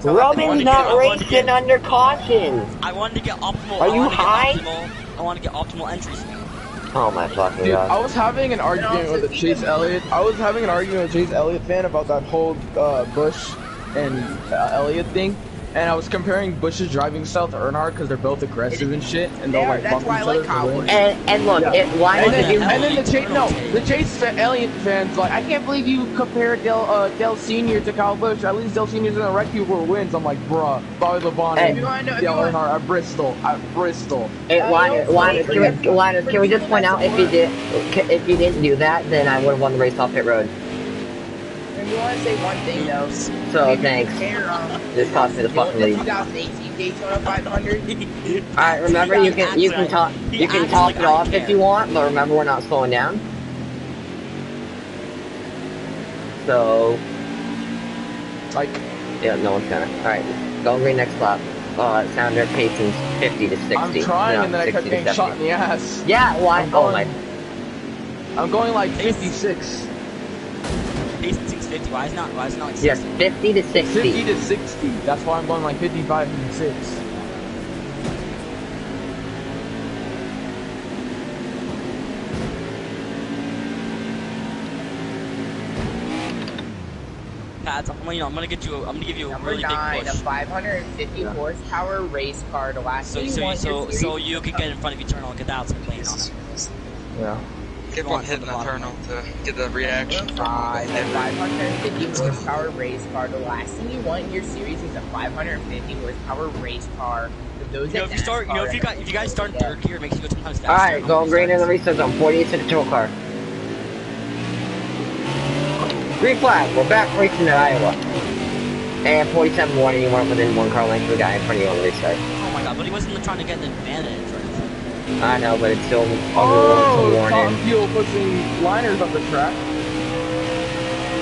So let them Robin's do not it. racing under caution. I wanted to get optimal. Are you high? I want to get optimal entry speed. Oh my fucking Dude, God. I was having an argument with a Chase Elliott. I was having an argument with a Chase Elliott fan about that whole Bush and Elliott thing. And I was comparing Bush's driving style to Earnhardt because they're both aggressive and shit, and they'll like That's bump why I each like other Kyle for Busch. wins. And look, Yeah. why And did then, you? and then the Chase Elliott fans like, I can't believe you compare Dale Senior to Kyle Busch. At least Dale Senior's gonna wreck you for wins. I'm like, bruh, Bobby Labonte, Hey. and Dale Earnhardt at Bristol. Hey, Linus, can we just point out if you didn't do that, then I would have won the race off pit road. And you want to say one thing though. So thanks. This cost me the fucking lead. 2018 Daytona 500. Alright, remember you can talk it off if you want, but remember we're not slowing down. So Like, yeah, no one's gonna. Alright, go green next lap. Sounder pacing's 50 to 60. I'm trying, no, and then I kept 60 to getting shot in 70. the ass. Yeah, why? Oh my. I'm going like 56. Pace 650. Why is it not like 60? Yes, 50 to 60. 50 to 60. That's why I'm going like 55 and 6. Pads, I'm gonna give you a Number really 9, big a push. 550 horsepower race car to last So you can get in front of Eternal and get that complaint on it. Yeah. Keep on hitting Eternal to get the reaction from 550 horsepower race car. The last thing you want in your series is a 550 horsepower race car. Those You know, if you guys start in third gear, it makes you go 10 times faster. Alright, go green in the restart zone. 48 to control car. Green flag, we're back racing at Iowa. And 47 warning, you weren't within one car length of the guy in front of you on the restart. Oh my god, but he wasn't trying to get an advantage or anything. I know, but it's still a Oh, warning. Top Fuel pushing liners up the track.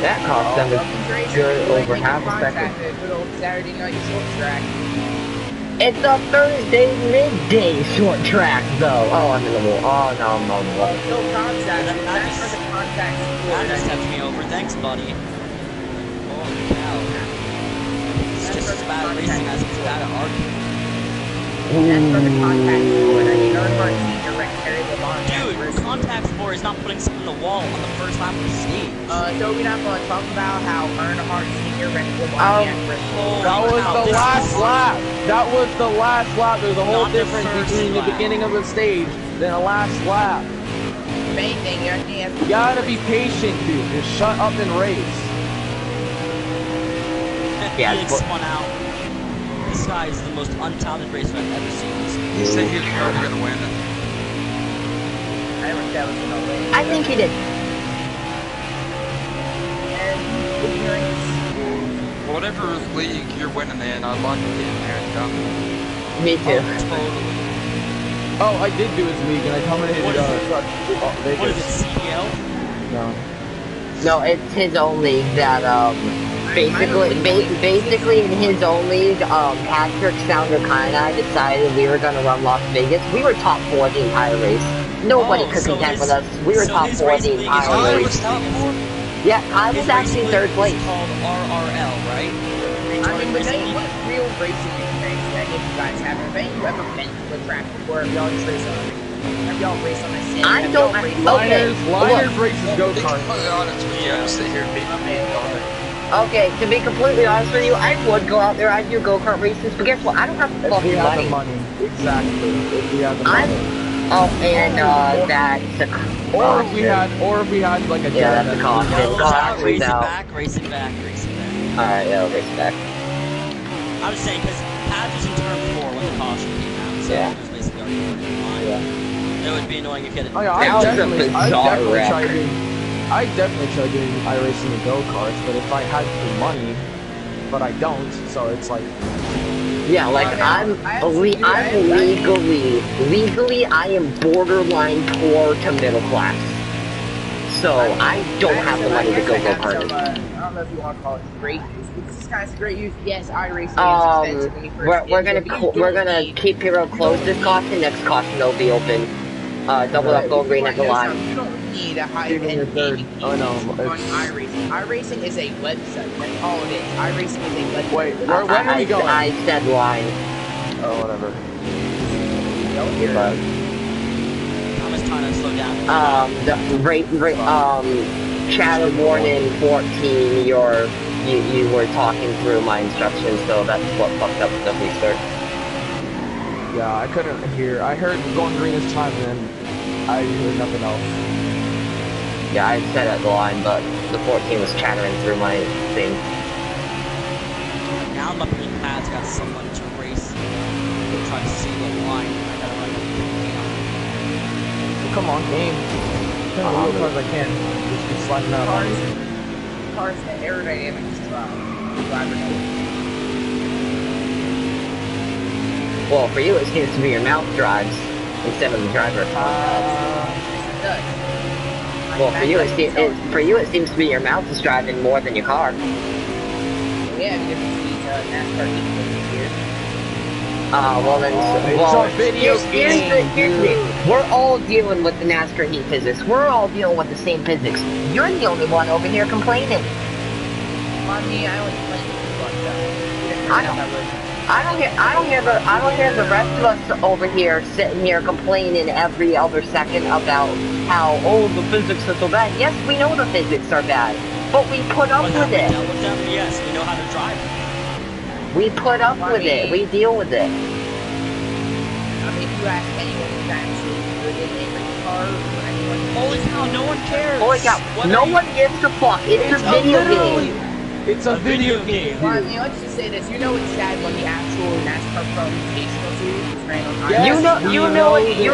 That cost them a good over half a second. Good old Saturday night short track. It's a Thursday midday short track, though. Oh, I'm in the wall. Oh, no, I'm on the wall. No contact. That's for the contact That just sport. stepped me over. Thanks, buddy. Holy cow. It's just as bad at racing as it's bad at arguing. That's for the contact sport. I mean, Earnhardt Sr. wrecked Terry Labonte. Dude, contact sport is not putting something in the wall on the first lap of the stage. So we're not going to talk about how Earnhardt Sr. wrecked Labonte at Bristol. That was the last lap. That was the last lap. There's a whole Not the difference first between lap. the beginning of the stage than the last lap. Main thing, You gotta be patient, dude. Just shut up and race. Yeah, Felix spun out. This guy is the most untalented racer I've ever seen. He said he was never gonna win it. I don't think that was gonna win. I think he did. And ignorance. Whatever league you're winning in, I'd like to get in there and done. Me too. Totally. Oh, I did do his league, and I dominated What is it? Vegas. What is it, CDL? No. No, it's his own league that, basically in his own league, Patrick, Sounder, and I decided we were gonna run Las Vegas. We were top 4 the entire race. Nobody could contend with us. We were top 4 the entire race. Yeah, I was actually in third place. It's called RRL, right? I mean, but then what real racing experience that if you guys haven't, have you ever been to a track before? Have y'all just raced on a have y'all raced on a sim? I Have don't- y'all raced Liners races To go-kart. be honest with you, I'm sit here and beat Okay, to be completely honest with you, I would go out there, I'd do go-kart races, but guess what? I don't have the If we fucking had the money. money. Exactly. If we had the money. That's a Or if we had like a Yeah, jet that's a that- cost. Yellows Cost out, is racing out. back, racing back, racing back. Alright, yeah, I'll race back. I was saying, because Paz was in turn 4 when the caution came out, so Yeah. it was basically already in line. Yeah. It would be annoying if you had Oh yeah, That was a bizarre wreck. I definitely try doing iRacing and go-karts, but if I had the money, but I don't, so it's like, Yeah, like I'm legally I am borderline poor to middle class. So I don't have the money to go go-karting. I don't know if you want to call it great use. This is kind of great use. Yes, iRacing is expensive when you first We're get into it, but you we're don't gonna need- keep Hero closed this caution. Next caution they'll be open. Double up, go green at the line. You don't need a Even your high-end third. gaming Oh PC no, on it's. iRacing. iRacing is a website. That's all it is. iRacing is a website. Wait, where are we going? I said line. Oh, whatever. Goodbye. Thomas trying to slow down. Shadow Warning 14, you were talking through my instructions, so that's what fucked up the restart. Yeah, I couldn't hear. I heard going green this time, and then I heard nothing else. Yeah, I said at the line, but the 14 was chattering through my thing. Now I'm up in pads, got someone to race. We'll try to see what line I gotta run. Well, come on, game. Turn the wheel as hard as I can. Just be sliding out. Cars the aerodynamics driver knows. Well, for you it seems to be your mouth drives instead of the driver. It does. Well, for you it seems to be your mouth is driving more than your car. Yeah, because these NASCAR people here. Well then, here's the we're all dealing with the NASCAR heat physics. We're all dealing with the same physics. You're the only one over here complaining. On me, I only complain I don't hear the rest of us over here sitting here complaining every other second about how the physics are so bad. Yes, we know the physics are bad, but we put up with it. Yes, we know how to drive. We put up with it. We deal with it. I mean, if you ask anyone who's actually good in a car or anyone. Holy cow, no one cares. Holy cow, no one gives a fuck. It's a video game. It's a video game. Well, I mean, let's just say this. You know it's sad when the actual NASCAR Pro Invitational Series is ran on Yes, you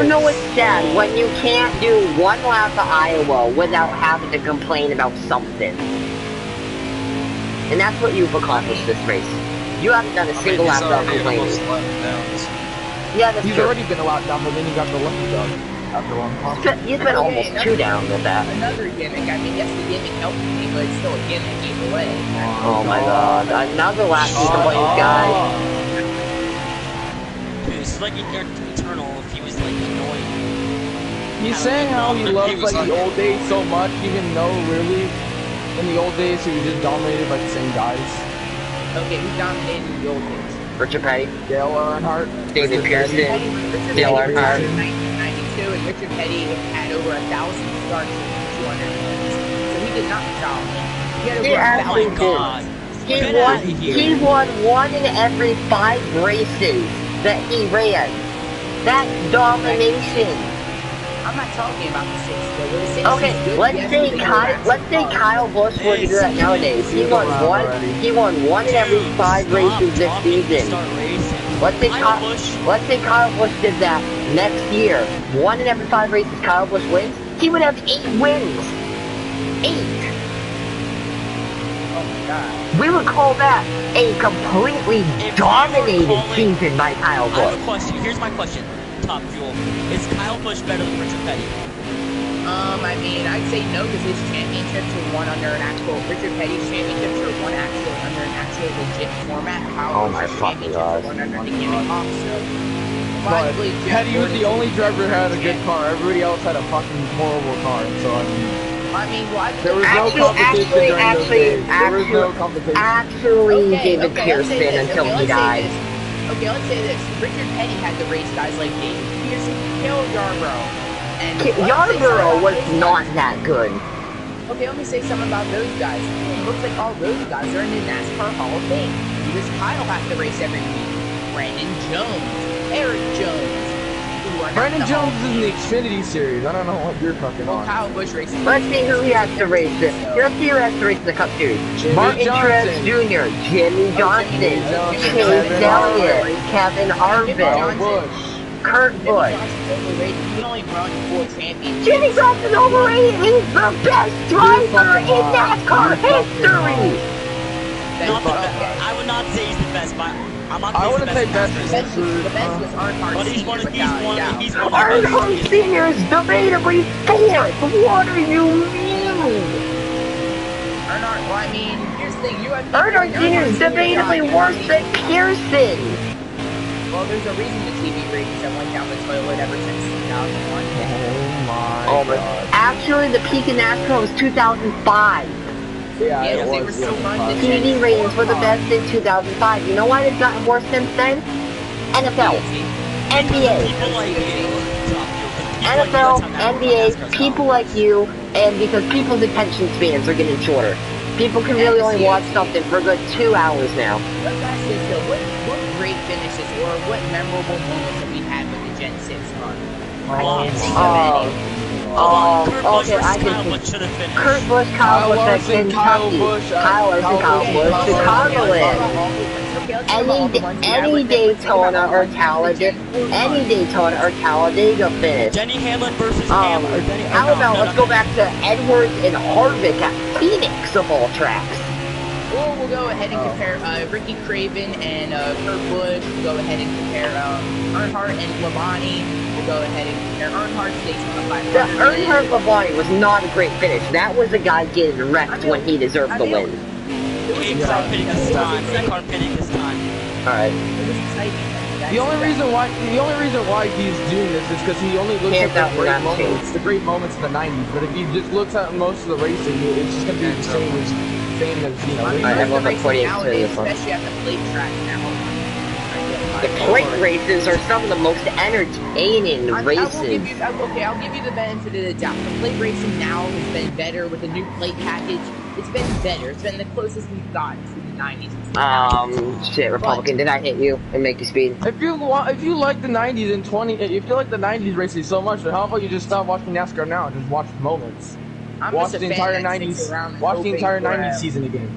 know it's sad when you can't do one lap of Iowa without having to complain about something. And that's what you've accomplished this race. You haven't done a single lap without complaining. Yeah, that's He's true. already been a lot down, but then he got the lucky dog after one pump. He's been almost 2 down with that. Another gimmick. I mean, yes, the gimmick helped me, but it's still a gimmick either way. Oh my god. Another lap he complains, guys. Dude, it's like Eternal if he was like annoying. He's saying how he loves was like the old days so much, even though really in the old days he was just dominated by the same guys. Okay, who dominated in the old days? Richard Petty, Dale Earnhardt, David Pearson, Richard Dale Petty Earnhardt. in 1992, and Richard Petty had over 1,000 starts in 200 points. So he did not dominate. He had He over actually 1,000 did. points. He won 1 in every 5 races that he ran. That's domination. I'm not talking about the 6. Okay, let's say Kyle Busch were to do that nowadays. He won one in every 5 races this season. Let's say Kyle Busch did that next year. 1 in every 5 races Kyle Busch wins. He would have 8 wins. 8. Oh my god. We would call that a completely dominated season by Kyle I have a Busch. question. Here's my question. Top Fuel. Is Kyle Busch better than Richard Petty? I mean, I'd say no, because his championships were won under an actual, Richard Petty's championships were won under an actual legit format. Oh my fucking god. Won under the gimmick off, so. But Petty was the only driver who had a good car. Everybody else had a fucking horrible car. So I mean, well, there was no competition during those days. There was no competition. Actually, David Pearson until he died. Okay, let's say this. Richard Petty had to race guys like David Pearson, Cale Yarborough, and Yarborough was not that good. Okay, let me say something about those guys. It looks like all those guys are in the NASCAR Hall of Fame. Because Kyle has to race every week. Brandon Jones, Eric Jones. Brandon Jones is in the Xfinity Series. I don't know what you're fucking on. Kyle Busch racing. Let's see who he has to race this. Let's see who has to race the Cup Series. Martin Truex Jr., Jimmy Johnson, Chase Elliott, Kevin Harvick, Kurt Busch. He only run 4 championships. Jimmy Johnson's overrated. He's the best driver in NASCAR history. I would not say he's the best, but I wouldn't say best. The best was Earnhardt. But he's one of Earnhardt Sr. is debatably 4th. What do you mean? Earnhardt, well, I mean, here's the thing. Earnhardt Jr. is debatably worse than Pearson. Well, there's a reason the TV ratings have went down the toilet ever since 2001. Oh my god. Actually, the peak in NASCAR was 2005. Yeah, Yes, it they was. were still running the TV Gen ratings 4 were the car. best in 2005. You know why they've gotten worse since then? NFL, Because of NBA, people like you. NFL, That's how NBA, NASCAR's people gone. like you, and because people's attention spans are getting shorter. People can really only watch something for a good 2 hours now. Let's ask this though, what great finishes or what memorable moments have we had with the Gen 6 car? I can't think of any. Kurt Busch okay, I versus Kyle can Busch should have finished. Kurt Busch, Kyle Busch at Kentucky. Kyle Larson, Kyle Busch, Chicagoland. Any Daytona or Talladega, any Daytona or Talladega finish. Denny Hamlin versus Hamlin. How about let's go back to Edwards and Harvick at Phoenix of all tracks. Or we'll go ahead and compare Ricky Craven and Kurt Busch. We'll go ahead and compare Earnhardt and Labonte. We'll go ahead and compare Earnhardt's Daytona 500. The Earnhardt-Labonte was not a great finish. That was a guy getting wrecked when he deserved the win. He ain't car pitting this time. He ain't car pitting this time. Alright. It was exciting. The only reason why he's doing this is because he only looks at the great moments of the 90s. But if he just looks at most of the racing, it's just gonna be the same as you know. I have over 48 nowadays, to this one. especially at the plate track now. The plate races are some of the most entertaining races. I'll give you the benefit of the doubt. The plate racing now has been better with the new plate package. It's been better. It's been the closest we've gotten to the 90s. Shit, Republican, did I hit you and make you speed? If you like the 90s and if you like the 90s racing so much, then how about you just stop watching NASCAR now and just watch moments? Watch the entire 90s season again.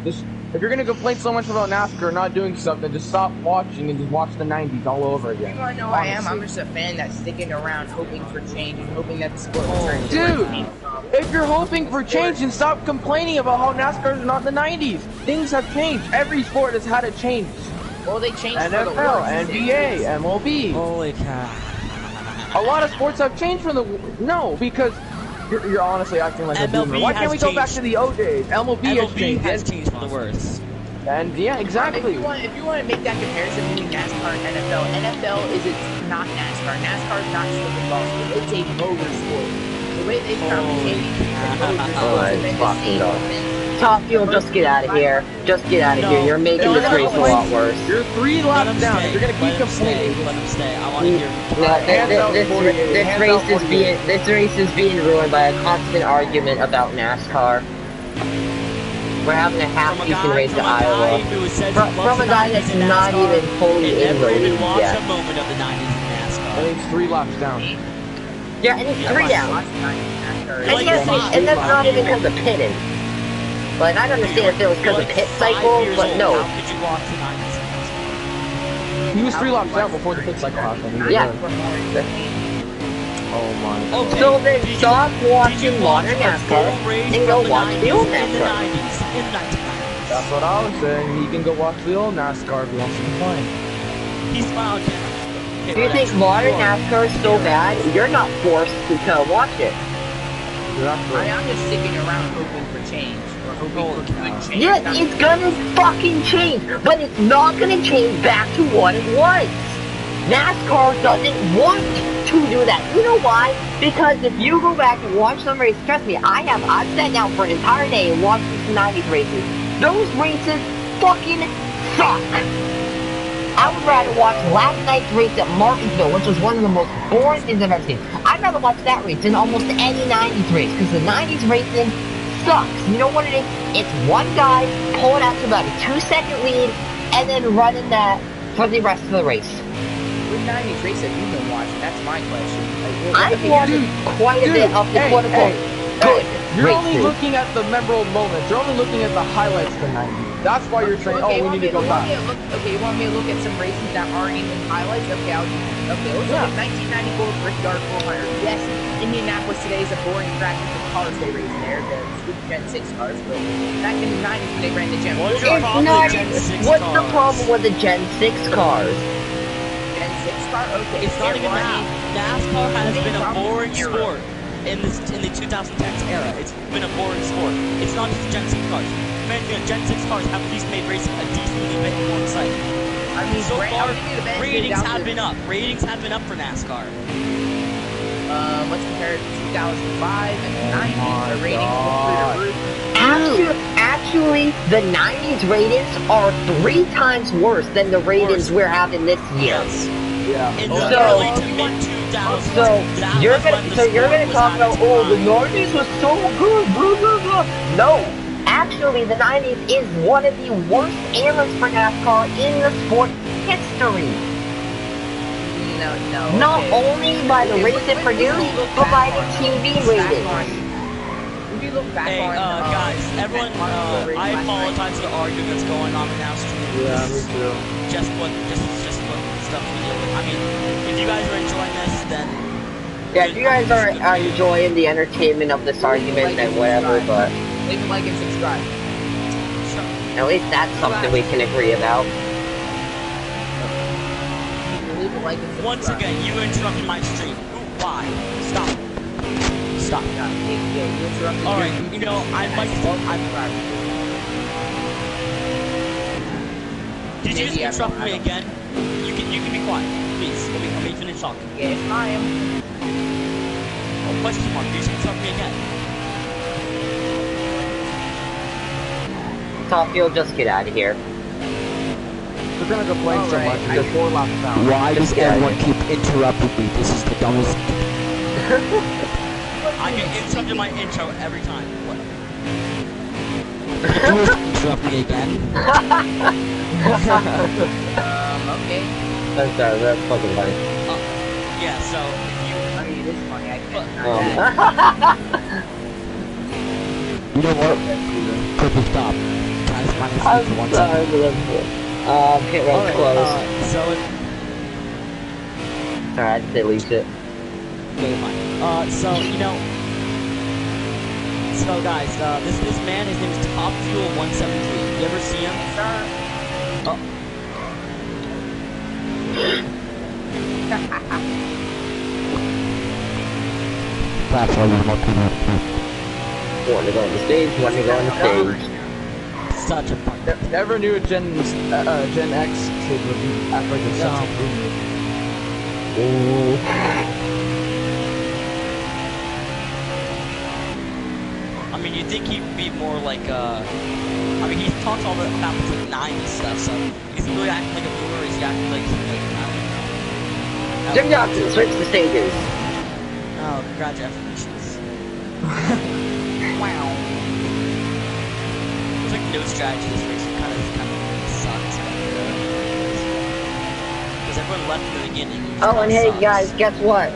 If you're gonna complain so much about NASCAR not doing something, just stop watching and just watch the 90s all over again. You wanna know who I am? I'm just a fan that's sticking around, hoping for change and hoping that the sport will turn into Dude, what it came from. if you're hoping for change, then stop complaining about how NASCAR is not the 90s. Things have changed. Every sport has had a change. Well, they changed for the NFL, worse. NBA, MLB. Holy cow. A lot of sports have changed from the... No, because... You're honestly acting like a boomer. Why can't we go back to the old days? MLB has changed for the worse. And yeah, exactly. If you want to make that comparison between NASCAR and NFL is it's not NASCAR. NASCAR is not still involved. It's a motor sport. The way they Top Fuel, just get out of here. Just get out of here. You're making this race a lot worse. You're 3 laps down. You're gonna keep complaining. Let him stay. I want to hear. This race is being ruined by a constant argument about NASCAR. We're having a half-decent race at Iowa. From a guy that's not even fully in the league yet. I think it's 3 laps down. Yeah, and it's 3 down. And that's not even because of pitting. Like, I don't understand if it was because of pit cycle, but no. How could you watch the 90s? He was 3 laps down before the pit cycle happened. Yeah. Oh my. Okay. So then stop watching modern NASCAR and go watch the old in the NASCAR. 90s, in the 1990s. That's what I was saying. He can go watch the old NASCAR if he wants to complain. He's found it. If you think modern NASCAR is so bad, you're not forced to watch it. I'm just sticking around hoping for change. Or hoping for good change. Yeah, it's gonna fucking change, but it's not gonna change back to what it was. NASCAR doesn't want to do that. You know why? Because if you go back and watch some races, trust me, I've sat down for an entire day and watched these 90s races. Those races fucking suck. I would rather watch last night's race at Martinsville, which was one of the most boring things I've ever seen. I'd rather watch that race than almost any 90s race, because the 90s racing sucks. You know what it is? It's one guy pulling out to about a 2-second lead, and then running that for the rest of the race. What 90s race have you been watching? That's my question. I've watched quite a bit of the quote-unquote good You're races. only looking at the memorable moments. You're only looking at the highlights of the 90s. That's why you're saying, we need to go back. Okay, you want me to look at some races that aren't even highlights? Okay, let's look at 1994 Brickyard 400. Yes, Indianapolis today is a boring track with the cars they race there, the stupid Gen 6 cars, but back in the 90s when they ran the Gen 4 cars. What's the problem with the Gen 6 cars? Gen 6 car? Okay. It's not even that. NASCAR has been a boring sport in the 2010s era. It's been a boring sport. It's not just Gen 6 cars. Man, Gen 6 cars have at least made racing a decently bit more exciting. I mean, so far, ratings have been up. Ratings have been up for NASCAR. Let's compare it to 2005 and the 90s. The ratings look through the roof. Actually, the 90s ratings are 3 times worse than the ratings we're having this year. Yes. Yeah. In Oh, the yeah. early to mid 2000s, So you're gonna talk about, oh, the 90s was so good, blah blah blah. No, actually, the 90s is one of the worst eras for NASCAR in the sport history. No. Not Okay. only by the race it When you produced, look but by back the on TV back ratings. on- If you look back Hey, on, guys, everyone, I apologize for the argument that's going on right now. Yeah, me too. Just what stuff we deal with. I mean, if you guys are enjoying this, then Yeah, if you guys are enjoying the entertainment of this argument, then whatever, but leave a like and subscribe. at least that's something we can agree about. Leave a like and subscribe. Once again, you interrupted my stream. Ooh, why? Stop. Yeah, you interrupted. Alright, you know, I'd like to... Did you just interrupt me again? You can be quiet. Please, let me finish talking. Yes, I am. Oh, question mark, you just interrupt me again. Top, you'll just get out of here. We're gonna complain so much. There's 4 laps down. Why does everyone keep interrupting me? This is the dumbest. I get interrupted my intro every time. What? Did you interrupt me again? Okay. I'm sorry, that's fucking funny. Yeah, so if you... I mean, it is funny. I can't. You know what? Purple stop. Guys, minus I'm one sorry, but that's pit road's closed. so it... Sorry, I just delete it. Okay, fine. So, you know... So, guys, this man, his name is Top Fuel 173. You ever see him? Oh. One to go on the stage, one to go on the stage. Such a fuck. Never knew a Gen X kid would act like a such a boomer. Ooh. I mean, you'd think he'd be more like, I mean, he talks all about the 90s stuff, so he's really acting like a boomer, he's acting like I don't know. Jim Johnson, switch the stages. Oh, congratulations. Wow. There's like no strategy this race, it kind of sucks. Because everyone left in the beginning. Oh, and hey guys, guess what?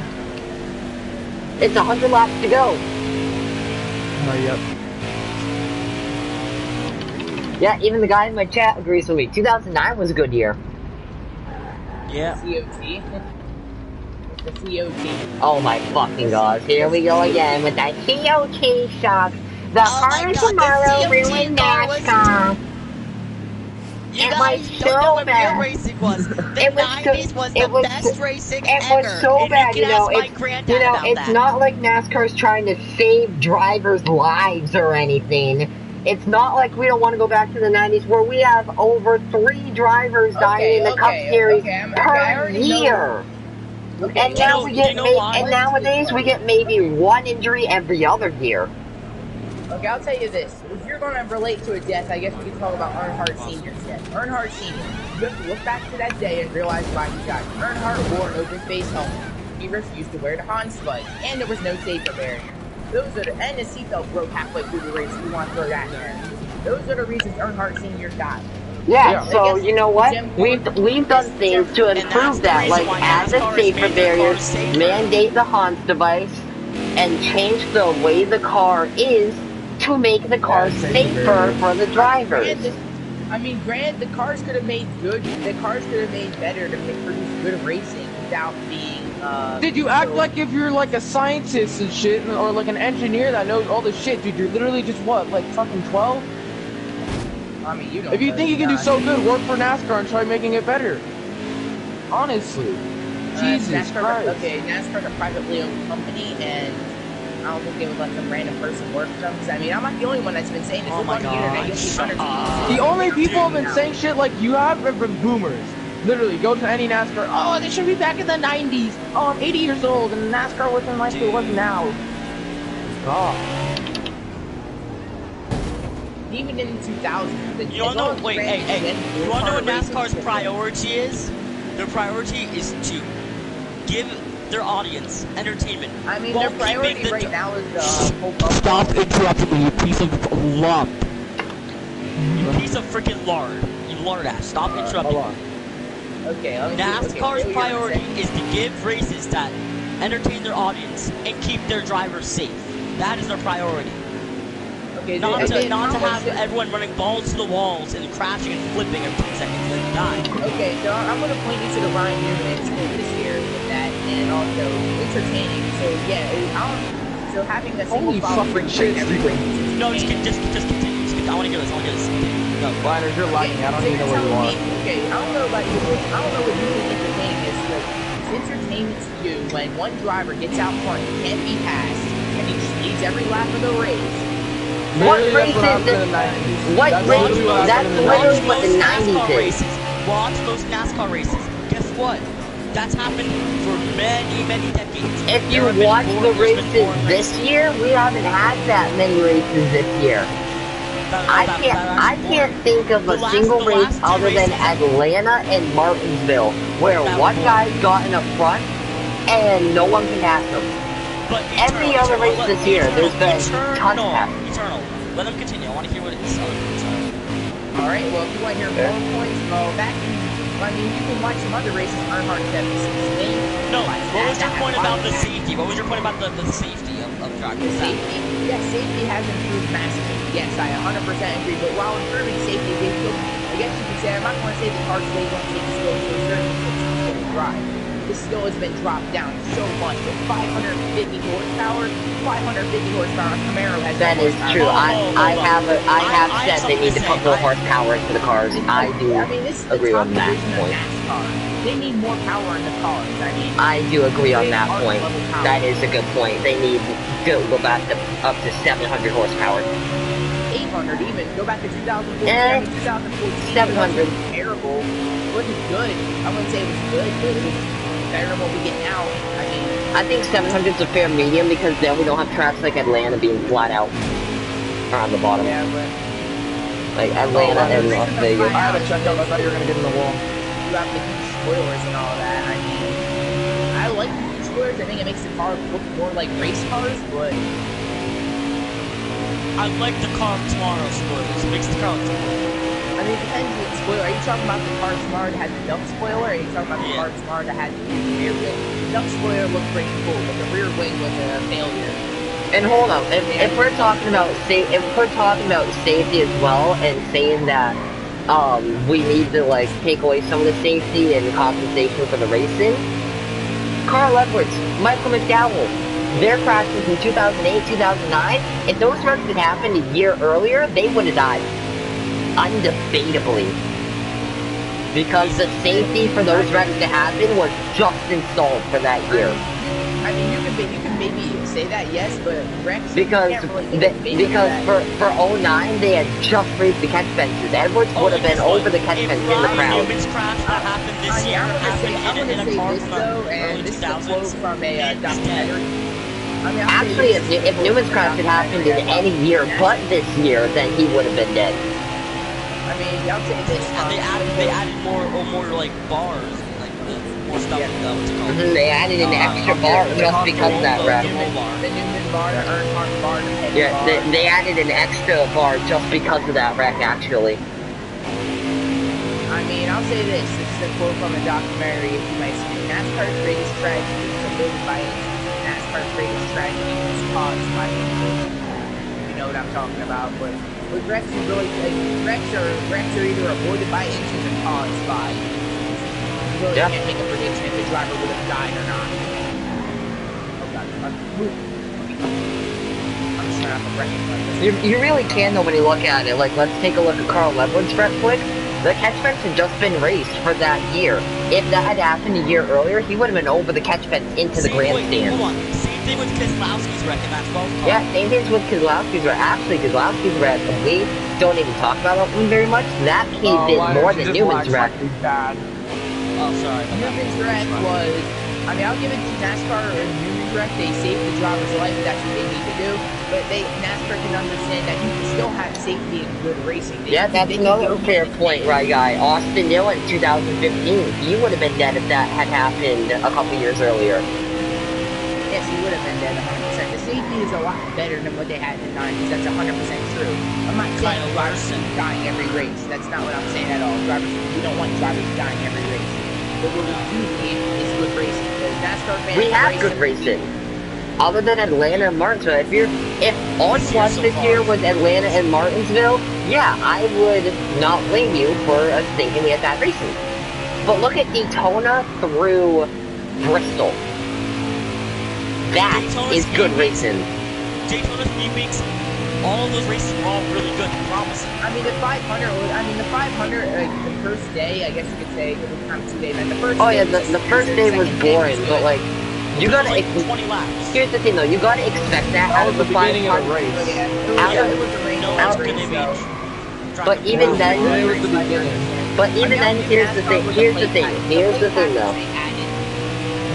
It's 100 laps to go. Yep. Yeah, even the guy in my chat agrees with me. 2009 was a good year. Yeah. COT. The COT. Oh my fucking god, here we go again with that COT shock. The car tomorrow ruined NASCAR. You It guys was don't know so what bad. real racing was. The It was 90s was it the was best racing It ever. was so and bad, you you can know. ask my It's granddad about it's that. not like NASCAR's trying to save drivers' lives or anything. It's not like we don't want to go back to the 90s where we have over 3 drivers dying in the Cup Series per year. And now we get and nowadays we get maybe 1 injury every other year. Okay, I'll tell you this. If you're going to relate to a death, I guess we can talk about Earnhardt Sr.'s death. Earnhardt Sr., you have to look back to that day and realize why he died. Earnhardt wore an open-face helmet. He refused to wear the Hans spud, and there was no safer barrier. And the seatbelt broke halfway through the race. You want to throw that in there. Those are the reasons Earnhardt Sr. died. Yeah, so you know what? We've done things to improve that, like add the safer barriers, mandate the Hans device, and change the way the car is to make the car safer for the drivers. Granted, the cars could have made better to produce good racing without being. Dude, you act like if you're like a scientist and shit, or like an engineer that knows all this shit, dude. You're literally just what, like fucking 12? I mean, you don't. If you think you can do so good, work for NASCAR and try making it better. Honestly, Jesus Christ. Okay, NASCAR's a privately owned company, and I don't think they would let some random person work for them. Because I mean, I'm not the only one that's been saying this. Oh my god! The only people who have been saying shit like you have been boomers. Literally, go to any NASCAR. Oh, they should be back in the 90s. Oh, I'm 80 years old, and NASCAR wasn't like it was now. God. Even in the 2000s. You wanna know? Wait, hey. You wanna know what NASCAR's priority is? Their priority is to give their audience entertainment. I mean, their priority right now is Stop interrupting me, you piece of lump. You piece of freaking lard. You lard ass. Stop interrupting me. Okay, NASCAR's priority is to give races that entertain their audience and keep their drivers safe. That is their priority. Okay, not to have everyone running balls to the walls and crashing and flipping every 10 seconds and die. Okay, so I'm gonna point you to the Ryan Newman this year with that, and also entertaining. So yeah, so having a single following shit every week. No, just continue. I wanna hear this. No. Liners, you're lagging. I don't even know where you are. Okay, I don't know about you. I don't know what you think entertaining is. Like, it's entertainment to you when one driver gets out front, can't be passed, and he just leads every lap of the race. What race is this? What race? That's literally what the 90s is. Watch those NASCAR races. Guess what? That's happened for many decades. If you watch the races this year, we haven't had that many races this year. I can't think of a single race other than Atlanta and Martinsville where one guy's gotten up front and no one can pass him. But every other race this year, there's been tons of that. Eternal. Let them continue. I want to hear what his other points are. Alright, well, if you want to hear more points, well, I mean, you can watch some other races. Earnhardt 76. No, what was your point about the safety? What was your point about the safety of track? The safety? Yes, safety has improved massively. Yes, I 100% agree. But while improving safety, they still, I guess you could say, I'm not going to say the cars today don't take skill to a certain extent to drive. The skill has been dropped down so much. With 550 horsepower, 550 horsepower, Camaro has. That is true. I have said they need to put more horsepower into the cars. I do agree on that point. They need more power in the cars. I do agree on that point. That is a good point. They need to go back to up to 700 horsepower. 800 even. Go back to 2014. 2014. 700. Terrible. It wasn't good. I wouldn't say it was good, but it was better than what we get now. I think 700 is a fair medium because then we don't have tracks like Atlanta being flat out on the bottom. Yeah, but like Atlanta and Las Vegas. I had to check out. I thought you were gonna get in the wall. You have the huge spoilers and all that. I mean, I like the huge spoilers. I think it makes the car look more like race cars, but I like the car of tomorrow spoilers. It makes the car look tomorrow. I mean, it depends on the spoiler. Are you talking about the car tomorrow that had the duck spoiler, or are you talking about the car tomorrow that had the rear wing? The duck spoiler looked pretty cool, but the rear wing was a failure. And hold on, if we're talking about safety as well, and saying that we need to like take away some of the safety and compensation for the racing, Carl Edwards, Michael McDowell, their crashes in 2008, 2009, if those wrecks had happened a year earlier, they would have died. Undebatably. Because the safety for those wrecks to happen was just installed for that year. I mean, you can maybe say that, yes, but wrecks because for 09 they had just raised the catch fences. Edwards would have been over the catch fence in the crowd. Newman's crash that happened this year happened in a car from the early 2000s. From a documentary. Actually, if Newman's crash had happened in any year but this year, then he would have been dead. I mean, I'll say this. They added more like bars, like more stuff. They added an extra bar just because of that wreck. The Newman bar, the Earnhardt bar, the Petty yeah, bar. they added an extra bar just because of that wreck, actually. I mean, I'll say this. This is a quote from a documentary. If you might see, NASCAR's greatest tragedy is avoided by NASCAR's greatest tragedy was caused by people. You know what I'm talking about, but with wrecks, you really wrecks are either avoided by engines or caused by. You really can't make a prediction if the driver would have died or not. Oh god, I'm just trying to recognize this. You really can though when you look at it. Like, let's take a look at Carl Edwards' wreck quick. The catch fence had just been raised for that year. If that had happened a year earlier, he would have been over the catch fence into the grandstand. Hold on. Same thing with Keselowski's wreck in that 12 car. Yeah, same thing with Keselowski's wreck. Actually, Keselowski's wreck, we don't even talk about that one very much. That caved in more than Newman's wreck. Oh, sorry. Newman's wreck was, I mean, I'll give it to NASCAR or Newman's wreck. They saved the driver's life. That's what they need to do. But NASCAR can understand that you can still have safety and good racing. Yeah, that's another fair point, right, guy. Austin Dillon, 2015. He would have been dead if that had happened a couple years earlier. Yes, he would have been dead 100%. The safety is a lot better than what they had in the 90s. That's 100% true. I'm not saying drivers should be dying every race. That's not what I'm saying at all. We don't want drivers dying every race. But what we do need is good racing. Because NASCAR fans We have good racing. Other than Atlanta and Martinsville, if all you watched this year was Atlanta and Martinsville, yeah, I would not blame you for thinking we had bad racing. But look at Daytona through Bristol. That is good racing. Daytona 3 weeks, all of those races were all really good and promising. I mean, the 500, the first day, I guess you could say, it was kind of 2 days. And the first oh, yeah, the first day was boring, but, like, you gotta, like 20 laps. Here's the thing, though, you gotta expect that out of the 500. It was the rain. But even then, here's the thing, though.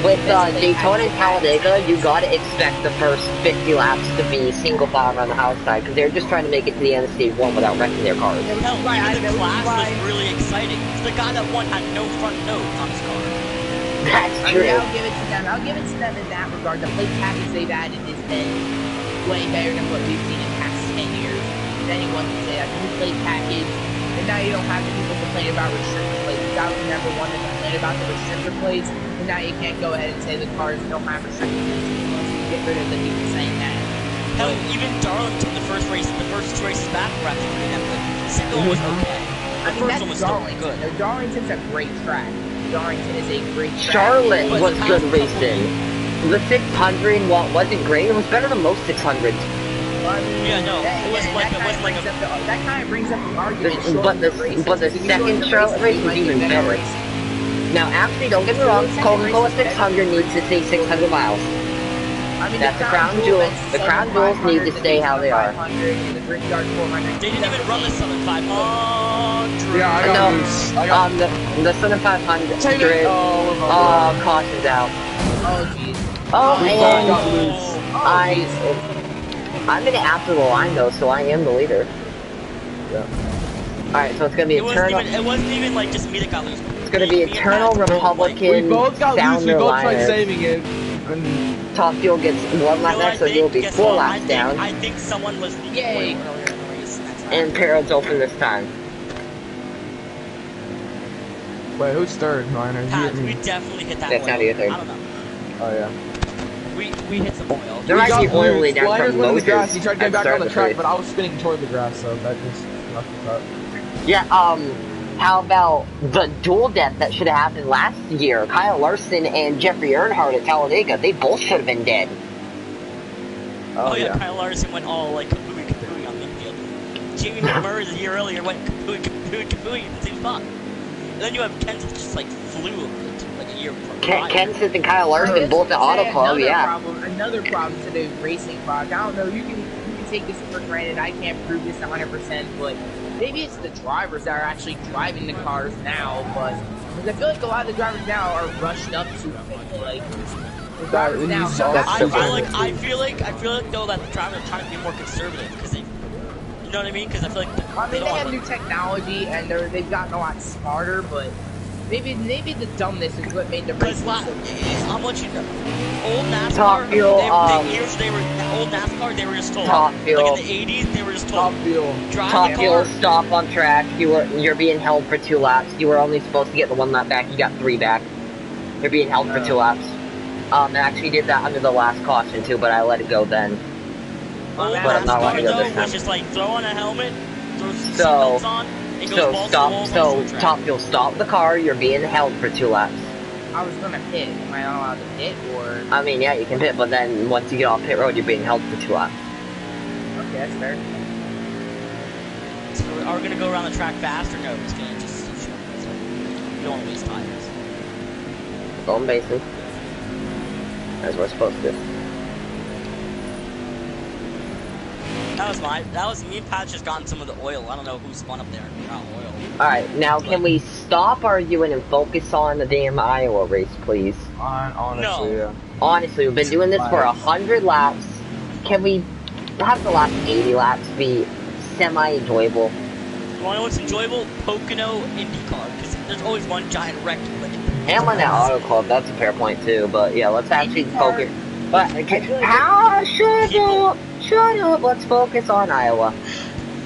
With Daytona and Talladega, you gotta expect the first 50 laps to be single file around the outside, because they're just trying to make it to the end of stage 1 without wrecking their cars. Hell, even the class was really exciting. The guy that won had no front nose on his car. That's true. I'll give it to them. I'll give it to them in that regard. The plate package they've added has been way better than what we've seen in the past 10 years. If anyone can say that, the new plate package, and now you don't have the people complaining about restrictor plates. I was never one to complain about the restrictor plates, and now you can't go ahead and say the cars don't have restrictor plates anymore, so you get rid of the people saying that. Hell, even Darlington, the first 2 races back were actually pretty good. The second one was okay. The first one was still good. Darlington's a great track. Darlington is a great track. Charlotte was good racing. The 600 wasn't great. It was better than most 600s. Yeah, no, it was like that kind of brings up the argument. But the second Charlotte race was even better. Now, actually, don't get me wrong. Coca-Cola 600 needs to stay 600 miles. I mean, that's the crown jewels. The crown jewels need to stay how they are. They didn't even run the Southern 500. Yeah, I got loose. The Southern 500. Caution's out. Oh, jeez. Oh, and I'm in after the line though, so I am the leader. Yeah. Alright, so it's gonna be Eternal. It wasn't even like just me that got loose. It's gonna be Eternal Republican. We both got loose. We both tried saving it. Top Fuel gets 1 lap next, so you'll be 4 laps down. I think someone was leaking earlier in the race. And Parrot's open this time. Wait, who's third, Minor? We definitely hit that That's not your third. I don't know. Oh, yeah. We hit some oil. There might be oil lead down from Moses. He tried to get back on the track, but I was spinning toward the grass, so that just knocked us out. Yeah, how about the dual death that should have happened last year? Kyle Larson and Jeffrey Earnhardt at Talladega, they both should have been dead. Oh yeah, Kyle Larson went all like kapooey on the infield. Jamie McMurray the year earlier went kapooey in the same spot. And then you have Kent that just like flew like a year before. Kenseth and Kyle Larson both at Auto Club, yeah. Another problem to the racing box. I don't know, you can take this for granted. I can't prove this 100%, but maybe it's the drivers that are actually driving the cars now, but because I feel like a lot of the drivers now are rushed up too quick. Like the drivers now. I feel like though that the drivers are trying to be more conservative because they, you know what I mean? Because I feel like they have new technology and they've gotten a lot smarter, but maybe the dumbness is what made the race so I'll let you know. Old NASCAR, Top Fuel, old NASCAR, they were just told. Top Fuel. Like in the 80s, they were just told. Top Fuel, stop on track. You're being held for 2 laps. You were only supposed to get the 1 lap back. You got 3 back. You're being held for 2 laps. I actually did that under the last caution too, but I let it go then. Old but I'm not letting it go this time. Was just like throw on a helmet, throw some seatbelts on. Top Fuel, stop the car. You're being held for 2 laps. I was gonna pit. Am I not allowed to pit, or? I mean, yeah, you can pit, but then once you get off pit road, you're being held for 2 laps. Okay, that's fair. So are we gonna go around the track fast, or no? We're just gonna just shoot. We don't want to waste tires. Home basin. As we're supposed to. That was mine. That was me and Pat just gotten some of the oil. I don't know who spun up there. Not oil. Alright, now can we stop arguing and focus on the damn Iowa race, please? Honestly, No. yeah. Honestly, we've been doing this for 100 laps. Can we have the last 80 laps be semi-enjoyable? You wanna know what's enjoyable? Pocono IndyCar, because there's always one giant wreck. And on that auto club, that's a fair point too, but yeah, let's actually focus. But, shut up, let's focus on Iowa.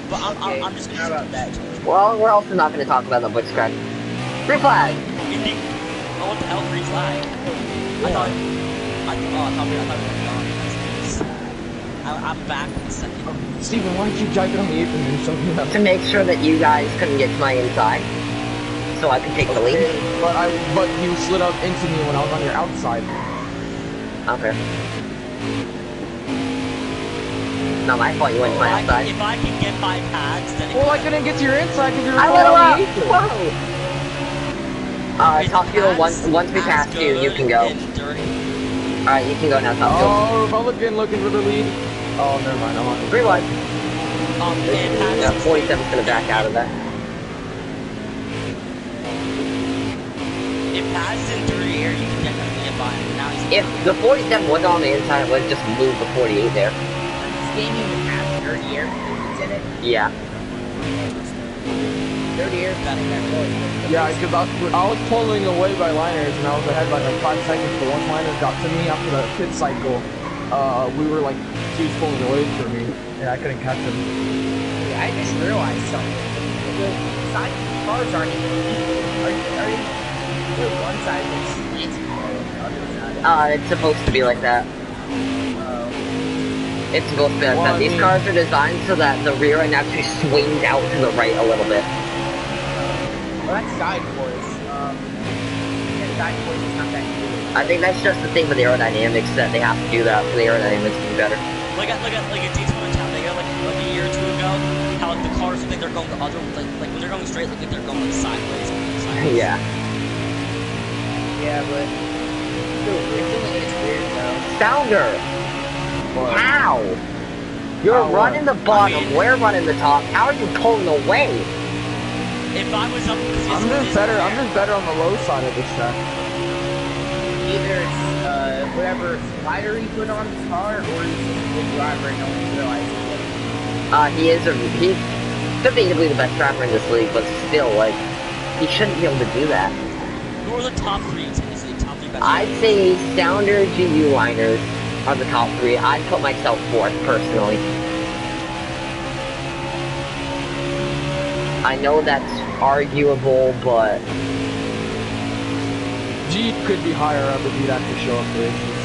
But I'm just How about that? Well, we're also not going to talk about the Butch crash. Free flag! Indy. Oh, what the hell? Free flag. I thought we were gone. I'm back in a second. Steven, why don't you jack it on the apron and something else? To make sure that you guys couldn't get to my inside, so I could take the lead. But you slid up into me when I was on your outside. Okay. Not my fault you went to my outside. If I can get my pads, then Well, I couldn't get to your inside because you were I on the let apron. Whoa! Top fuel, once we pass you can go. Alright, you can go now, top fuel. Oh, Republican looking for the lead. Oh, never mind, I'm on. 3-1. and Yeah, 47's gonna back out of that. If Paz is in third gear, you can definitely get by him. Now he's If the 47 wasn't on the inside, it would have just moved the 48 there. This game even has 30 year it's in it. Yeah. 30 years got it. Yeah, because I was pulling away by liners and I was ahead by like 5 seconds, but once liners got to me after the pit cycle, we were like, he was pulling away from me, and I couldn't catch him. Yeah, I just realized something. The side cars aren't even one side is slanted the other side. It's supposed to be like that. It's supposed to be like that. These cars are designed so that the rear end actually swings out to the right a little bit. Well, that's side force. Yeah, side force is not that good. I think that's just the thing with aerodynamics, that they have to do that for the aerodynamics to be better. Look at Daytona Town. They got like a year or two ago. How like the cars think they're going the other like when they're going straight, like they're going like sideways. Yeah. Yeah, but it's weird though. Sounder! How? You're running the bottom, we're running the top. How are you pulling away? If I was up, I'm just better on the low side of this track. Either it's whatever slider he put on his car, or he's just a good driver and no one realizes it. He's debatably the best driver in this league, but still, like, he shouldn't be able to do that. who are the top three? Technically, top three best. I'd say Sounder, GU liners are the top 3. I'd put myself 4th, personally. I know that's arguable, but... G could be higher up if he'd have to show up races.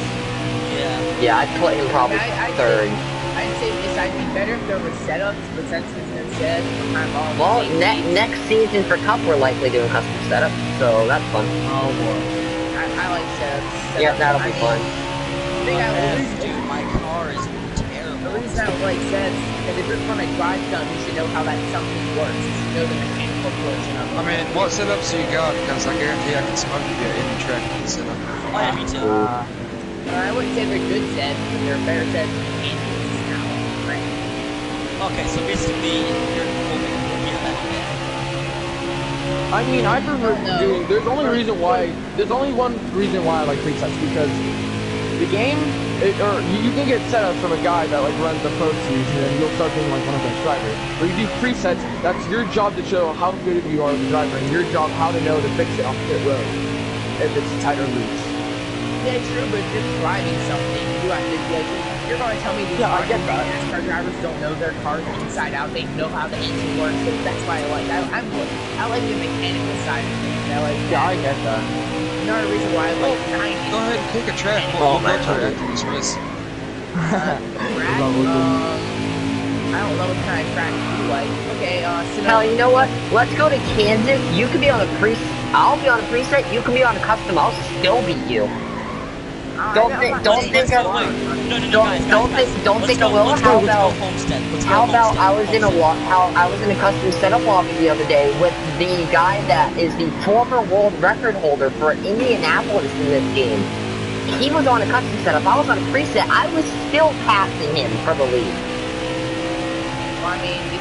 Yeah. Yeah, I'd put him probably 3rd. I'd say this. I'd be better if there were setups, but since there's no set, I'm on. Well, next season for Cup, we're likely doing custom setups, so that's fun. Oh boy. I like setups. Yeah, that'll be fun. Dude, my car is terrible. The reason I like sets is if you're going to drive them, you should know how that something works. You should know the mechanical portion of it. I mean, what setups do you got? Because I guarantee I can smoke you at any track with the setup. Oh yeah, me too. I wouldn't say they're good sets, but they're better sets than you can use now. Right? Okay, so basically, you're hoping to hear that again. I mean, I prefer doing. There's only one reason why I like presets, because the game, you can get setups from a guy that like runs the pro series, and then you'll start being like one of those drivers. But you do presets. That's your job to show how good you are as a driver, and your job how to know to fix it on pit road if it's tight or loose. Yeah, true, but if you're driving something, you have to be like, you're going to tell me these NASCAR drivers don't know their cars inside out. They know how the engine works. So that's why I like the mechanical side of things. I get that. Another reason why I like 90. Go ahead and pick a track. We'll go to it after this race. I don't know what kind of track you like. Okay, so Hell, you know what? Let's go to Kansas. You can be on a I'll be on a preset. You can be on a custom. I'll still beat you. Don't think I will. How about I was in a custom setup lobby the other day with the guy that is the former world record holder for Indianapolis in this game. He was on a custom setup. I was on a preset. I was still passing him for the lead. Well, I mean, you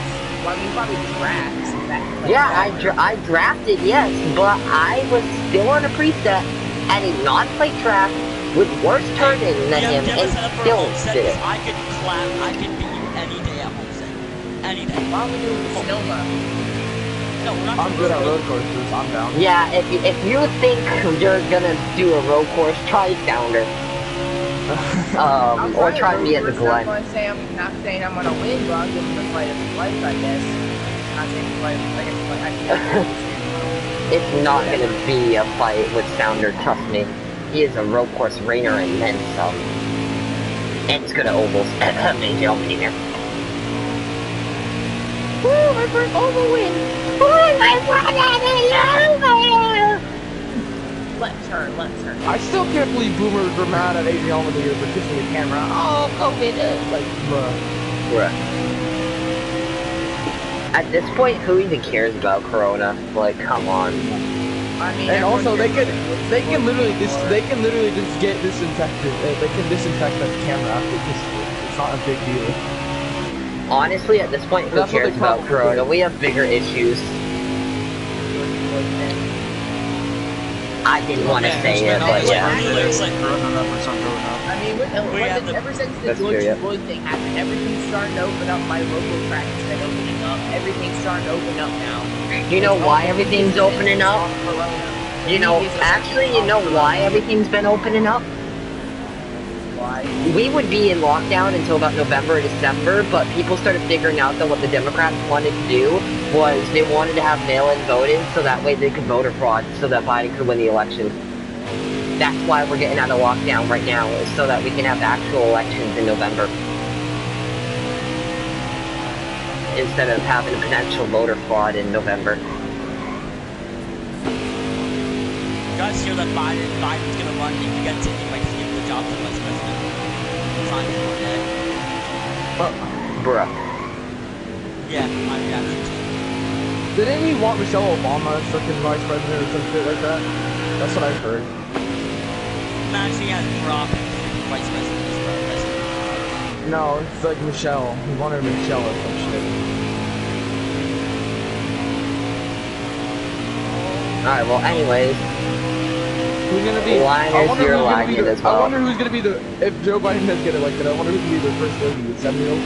probably draft. Yeah, I drafted, yes, but I was still on a preset at a non-plate track with worse turning than him and still did it. I could beat you any day at Homestead. Any day. Why would you Sonoma? No, we're not. I'm good at road courses. I'm down. Yeah, if you think you're gonna do a road course, try Sounder. Or try me at the Glen. I'm not saying I'm gonna win, but I'm giving the fight of life, I guess. Not saying fight, I guess. It's not gonna be a fight with Sounder, trust me. He is a road course rainer and then some. And it's gonna ovals. Maybe I'll be there. Woo, my first oval win! Woo, my first oval! Let's turn. I still can't believe boomers were mad at EternalEmerys for kissing the camera. Oh, COVID! Like, bruh. At this point, who even cares about Corona? Like, come on. I mean, And also, they can literally just get disinfected. They can disinfect the camera after it's not a big deal. Honestly, at this point, who That's what cares they about call it. Corona? We have bigger issues. I didn't want to say it, but yeah. It's like growing up or something growing up. I mean, ever since the That's true, George yeah. Floyd thing happened, everything's starting to open up. My local track has been opening up. Everything's starting to open up now. You know why everything's opening up? You know why everything's been opening up? Why? We would be in lockdown until about November or December, but people started figuring out that what the Democrats wanted to do was they wanted to have mail-in voting so that way they could voter fraud so that Biden could win the election. That's why we're getting out of lockdown right now, is so that we can have actual elections in November. Instead of having a potential voter fraud in November. You guys hear that Biden's gonna run? If he gets it, he might just give the job to the vice president. Time is one day. Bruh. Yeah, my reaction too. Didn't he want Michelle Obama as fucking vice president or some shit like that? That's what I've heard. Imagine he has Brock as vice president as president. No, it's like Michelle. He wanted Michelle or some shit. Alright, well, anyways. Who's gonna be? Linus, you're lagging as well. I wonder who's gonna be the. If Joe Biden does get elected, I wonder who's gonna be the first lady, the 7-year-old.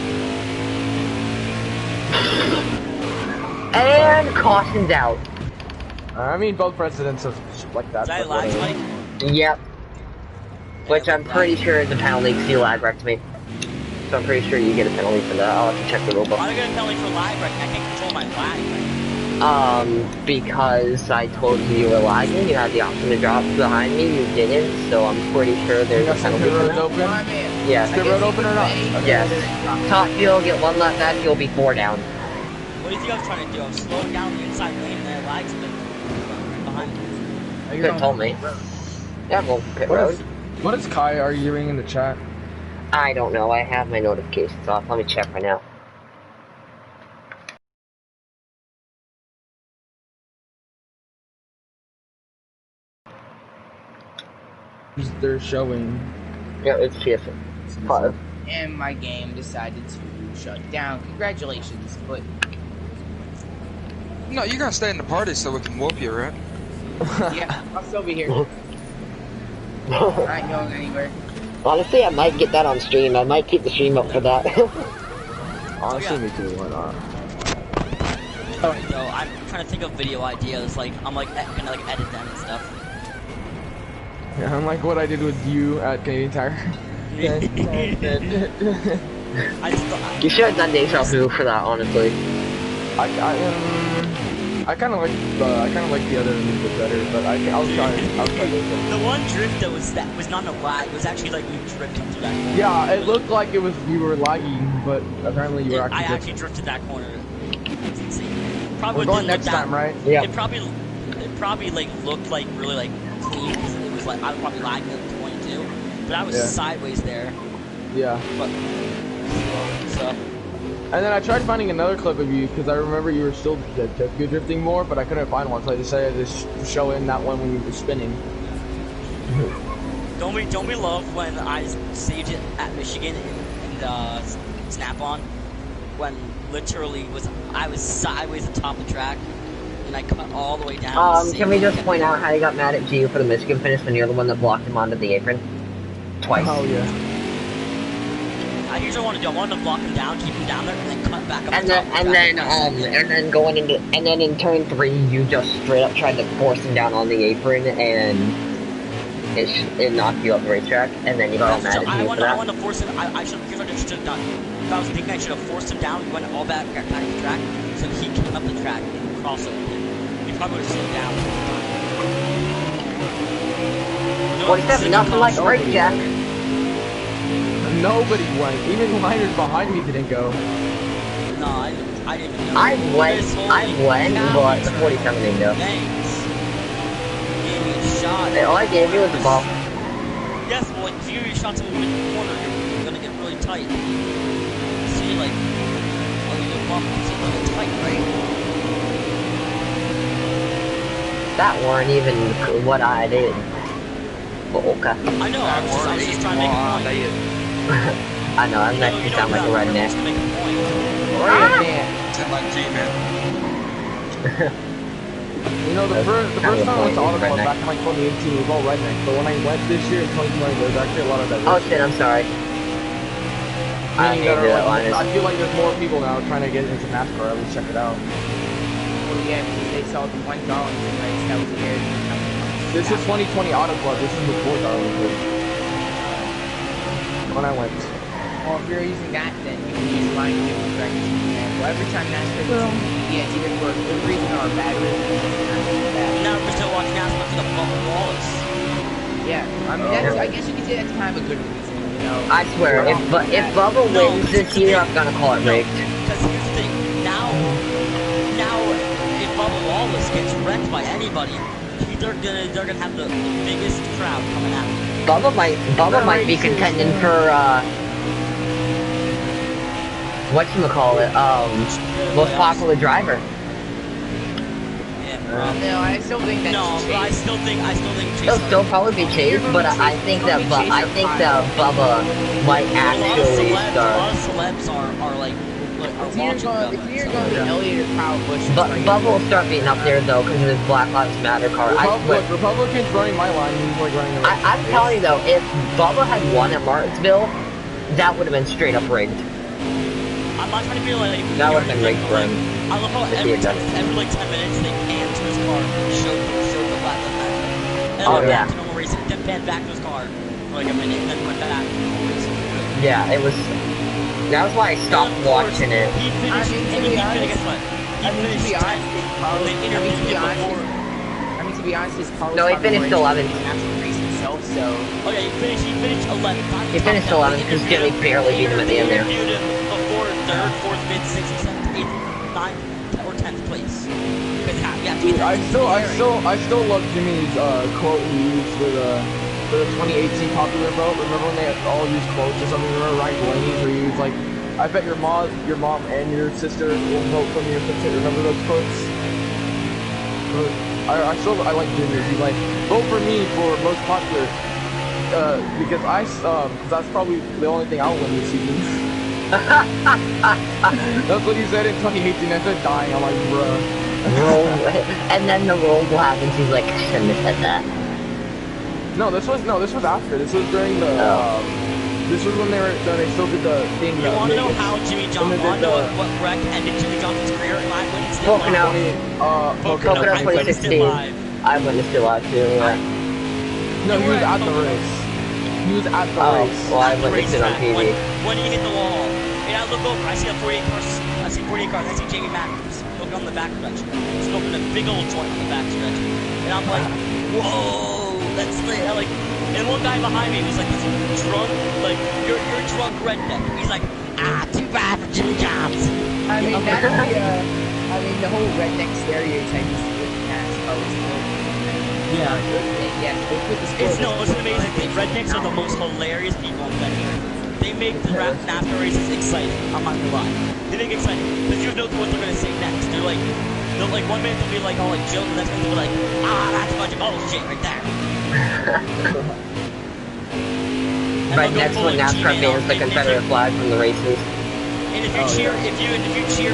And caution's out. I mean, both presidents have shit like that. Is that but lag, whatever. Mike? Yep. Which I'm pretty sure is a penalty because you lag wrecked me. So I'm pretty sure you get a penalty for that. I'll have to check the rulebook. Why do I get a penalty for lag right? I can't control my lag right? Because I told you you were lagging, you had the option to drop behind me, you didn't, so I'm pretty sure there's a penalty for that. Open? Yes. Is the road open or not? Yes. Top fuel, get one lap back, you'll be 4 down. What do you think I was trying to do? I was slowing down the inside lane and then it lags a bit behind me. You could have told me. Yeah, well, pit road. What is Kai arguing in the chat? I don't know, I have my notifications off, let me check right now. They're showing. Yeah, it's PS5. And my game decided to shut down. Congratulations, but No, you're gonna stay in the party so we can whoop you, right? yeah, I'll still be here. I ain't going anywhere. Honestly, I might get that on stream. I might keep the stream up for that. Honestly, me too. Why not? Alright, though, I'm trying to think of video ideas. Like, I'm like gonna like edit them and stuff. Yeah, unlike what I did with you at Canadian Tire. I just thought, You should have done Deja Vu for that, honestly. I kind of like the other a little bit better, but I'll try this. the one drift that was not a lag. It was actually like you drifted through that corner. Yeah, it looked like it was you were lagging, but apparently you were I actually. actually drifted that corner. It's insane. Probably We're going didn't look next time, right? Yeah. It probably like looked like really like clean because it was like I was probably lagging at 22, but I was sideways there. Yeah. But so. And then I tried finding another clip of you because I remember you were still Tokyo drifting more, but I couldn't find one, so I decided to show in that one when you were spinning. Don't we love when I stage it at Michigan and Snap-on? when literally I was sideways atop the track, and I cut all the way down. Can we just point out how you got mad at Gio for the Michigan finish when you're the one that blocked him onto the apron? Twice. Oh yeah. Here's what I want to do. I wanted to block him down, keep him down there, and then cut back up. And then going into, and then in turn 3, you just straight up tried to force him down on the apron, and it knocked you off the racetrack, and then you got all mad at Gio for that. I wanted to force him. Here's what I should have done. If I was thinking I should have forced him down, we went all back to the track, so he came up the track and crossed over him. He probably would have slowed down. 47, nothing like a break, Jack. Nobody went. Even liners behind me didn't go. No, I didn't even know. I went, but the 47 didn't go. Thanks. Gave me a shot. All I gave you was the ball. Yes, well, if you shot someone in the corner, you're gonna get really tight. See, like, when you get bumped, it's really tight, right? That weren't even what I did. But okay. I know, I was just trying to make a point. I know, I'm making you sound like a redneck. You know, the first time I went to Autobahn back in like 2018, it was all redneck. But when I went this year in 2020, there's actually a lot of diversity. Oh shit, I'm sorry. I hate that line. I feel like there's more people now trying to get into NASCAR. At least check it out. Well, yeah, because they saw the one Darlington race that was here. This is 2020 Auto Club. This is before Darlington. When I went. Well, if you're using that, then you can use line 2 correct. Well, every time NASCAR gets it's either for a good reason or a bad reason. Now we're still watching NASCAR for the Bubba Wallace. Yeah, I mean, I guess you could say that's kind of a good reason, you know? I swear, if Bubba wins this year, I'm gonna call it rigged. Because here's the thing, now, if Bubba Wallace gets wrecked by anybody, they're gonna have the biggest crowd coming out. Bubba might be contending for whatchamacallit, most popular driver. Yeah, no, I still think that's Chase. I still think Chase. It'll still probably be Chase, but I think that Bubba might actually start. A lot of celebs are like watching Bubba. If you're going to be Elliott or Kyle Busch, But Bubba will start being up there though because of his Black Lives Matter car. Republicans running my line, he's like running the I'm telling you though, if Bubba had won at Martinsville, that would have been straight up rigged. I'm not trying to feel like that would have been rigged for him. I love how every like 10 minutes they pan to his car, show the Black Lives Matter, and then went back to normal racing, then pan back to his car for like a minute, and then went back to normal racing. Yeah, it was. That was why I stopped watching it. He finished. Guess what? He finished 10th. They interviewed him before. I mean, to be honest, his car was no, he finished 11th. Himself, so. Oh yeah, he finished 11th. He finished 11th because Jimmy barely beat him at the end there. Interviewed him before 3rd, 4th, 5th, 6th, 7th, 8th, 9th, or 10th place. I still love Jimmy's quote he used for the 2018 popular vote. Remember when they all used quotes or something? Remember Ryan Blaney's where he was like, "I bet your mom and your sister will vote for me or something." Remember those quotes? I like Jimmy's. He's like, "Vote for me for most popular," because that's probably the only thing I'll win this season. That's what he said in 2018. I started dying. I'm like, bruh. And then the roll happens. He's like, I shouldn't have said that. No, this was after. This was during the. This was when they still did the thing. You want to know how Jimmy Johnson? Want to know what wreck ended Jimmy Johnson's career? And I witnessed it live. Pocono 2016. I witnessed it live too. Yeah. No, he was at the race. He was at the race. Well, I witnessed it on TV. When he hit the wall, and I look over, I see a 48 cars. I see Jamie Matthews looking on the back stretch, smoking a big old joint on the back stretch, and I'm like, whoa, that's like. And one guy behind me was like this drunk, like you're drunk redneck. He's like, too bad for Jimmy Johnson. I mean, that's the whole redneck stereotype is NASCAR was it's an amazing thing. Rednecks are the most hilarious people on that earth. They make the NASCAR races exciting. I'm not gonna lie. They make it exciting because you know what they're gonna say next. They're like 1 minute they'll be like all like joking, the next minute they'll be like, that's a bunch of bullshit right there. Right next when NASCAR bans the Confederate flag from the races. And if you cheer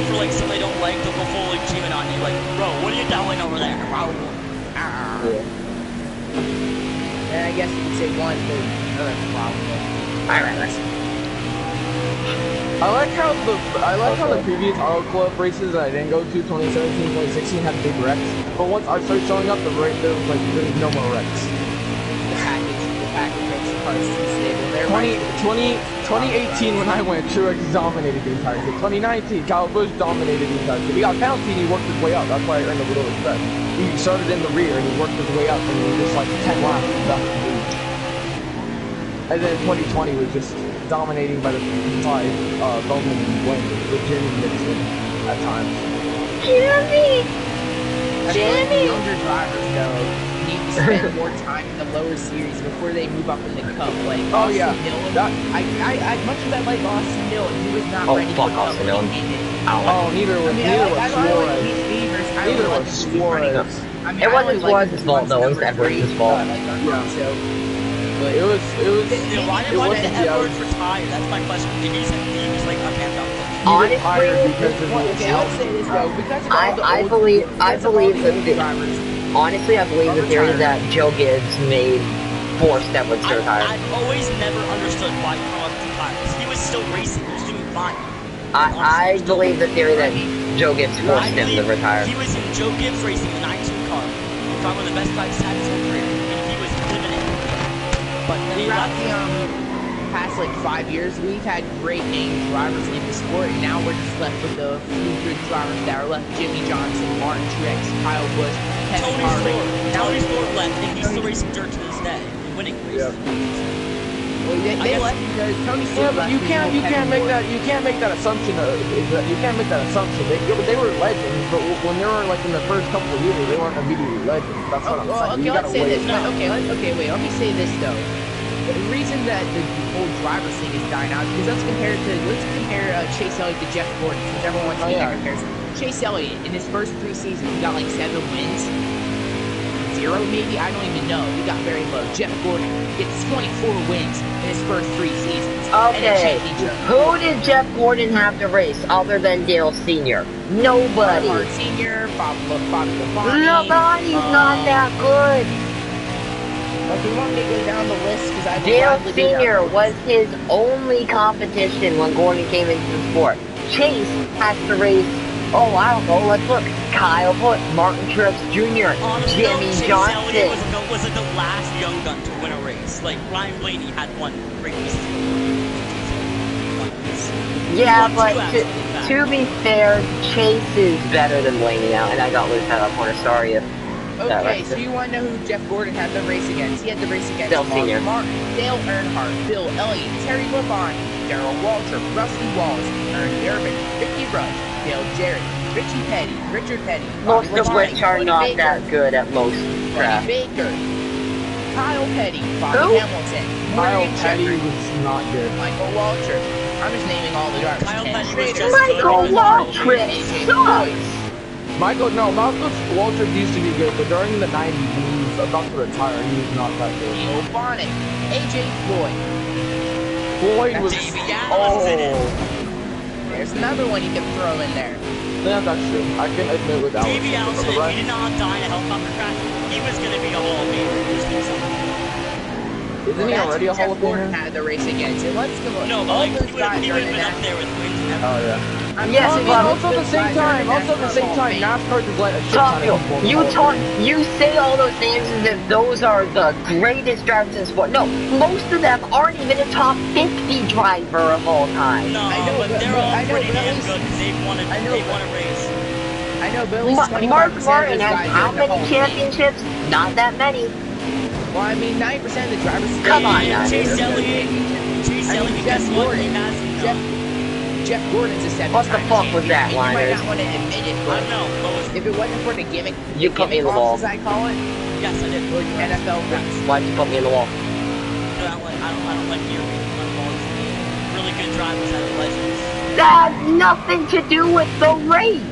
for like somebody you don't like, they'll go full like cheering on you, like, bro, what are you doing over there? And I guess you could say one, but another problem. I like how the previous Auto Club races that I didn't go to, 2017, 2016, had big wrecks. But once I started showing up, there was no more wrecks. The package makes the cars too stable. 2018 when I went, Truex dominated the entire thing. 2019, Kyle Busch dominated the entire thing. He got a penalty and he worked his way out. That's why I earned a little respect. He started in the rear and he worked his way out and he was just like 10 laps left to lead. And then 2020 was just dominating by the five Bowman and Wayne with Jimmy Nixon at times. Jimmy! Younger drivers though need to spend more time in the lower series before they move up in the cup. Like Austin Dillon, I much as I like Austin Dillon, he was not ready for cup when he came in. Neither was Suarez. It wasn't Suarez's fault though, it was Edwards' fault. But it was why did Edwards retire? That's my question. He was like, okay, I'm done. Honestly, I'll say this though, because I believe the theory that Joe Gibbs made forced Edwards to retire. I've always never understood why Carl retired. He was still racing, he was doing fine. I believe the theory that Joe Gibbs forced him to retire. He was in Joe Gibbs racing the 92 car. Probably one of the best guys he's had his whole career. And he was living it. But throughout the past like 5 years, we've had great named drivers leave the sport, and now we're just left with the few good drivers that are left: Jimmy Johnson, Martin Truex, Kyle Busch, Kevin Harvick. Tony Stewart left, and he's still racing dirt to this day, winning races. Well, they left because Tony Stewart left. You can't make that assumption. They were legends, but when they were like in the first couple of years, they weren't immediately legends. That's what I'm saying. Okay, let's say this. Wait. Let me say this though. The reason that the whole driver's thing is dying out is because let's compare Chase Elliott to Jeff Gordon, since everyone wants to make that comparison. Chase Elliott in his first 3 seasons, he got like 7 wins. 0 maybe, I don't even know. He got very low. Jeff Gordon gets 24 wins in his first 3 seasons. Okay, who did Jeff Gordon have to race other than Dale Sr.? Nobody. Hart Sr., Bobby Labonte. Nobody's not that good. If you want me to go down the list, because I Dale Sr. was his only competition when Gordon came into the sport. Chase has to race, I don't know, let's look. Kyle Busch, Martin Truex Jr., Jimmy Johnson. Chase Elliott was like the last young gun to win a race. Like, Ryan Blaney had one great race. Yeah, but to be fair, Chase is better than Blaney now, and I got Luke out of corner, sorry if... Okay, so you want to know who Jeff Gordon had to race against? He had to race against Dale Sr. Martin, Dale Earnhardt, Bill Elliott, Terry Labonte, Darrell Waltrip, Rusty Wallace, Ernie Irvin, Ricky Rudd, Dale Jarrett, Richie Petty, Richard Petty, most of which are not that good at most crap. Baker, Kyle Petty, Bobby Hamilton, Kyle Petty was not good. Michael Waltrip. I'm just naming all the drivers. Kyle Petty was just Michael Waltrip sucks! Malcolm Waltrip used to be good, but during the 90s, when he was about to retire, he was not that good. Neil Bonnet, AJ Floyd. Floyd was... There's another one you can throw in there. Yeah, that's true. I can admit with Alex. Davey Allison, if he did not die in a helicopter crash, he was going to be a Hall of Famer. Isn't he already a Hall of Famer? Had the race against it. Let's go. No, but like, he would have been up there with wins. Oh, yeah. Yes, but also at the same time, NASCAR just let a shit ton of people. You say all those names as if those are the greatest drivers in sport. No, most of them aren't even a top 50 driver of all time. No, I know, but they're all pretty damn good because they won a race. I know, but at least 25% Mark Martin of the has guys how many championships? Not that many. Well, I mean, 90% of the drivers. Come on, Chase Elliott, guess what? He has Jeff Gordon's a 7-time What the fuck was that, You might Liners? not want to admit it, I but know. if it wasn't for the gimmick, You put me in the wall. as I call it, Yes, I did. or the NFL rules. Why'd you put me in the wall? I don't like gear balls. Really good drivers out of legends. That has nothing to do with the race!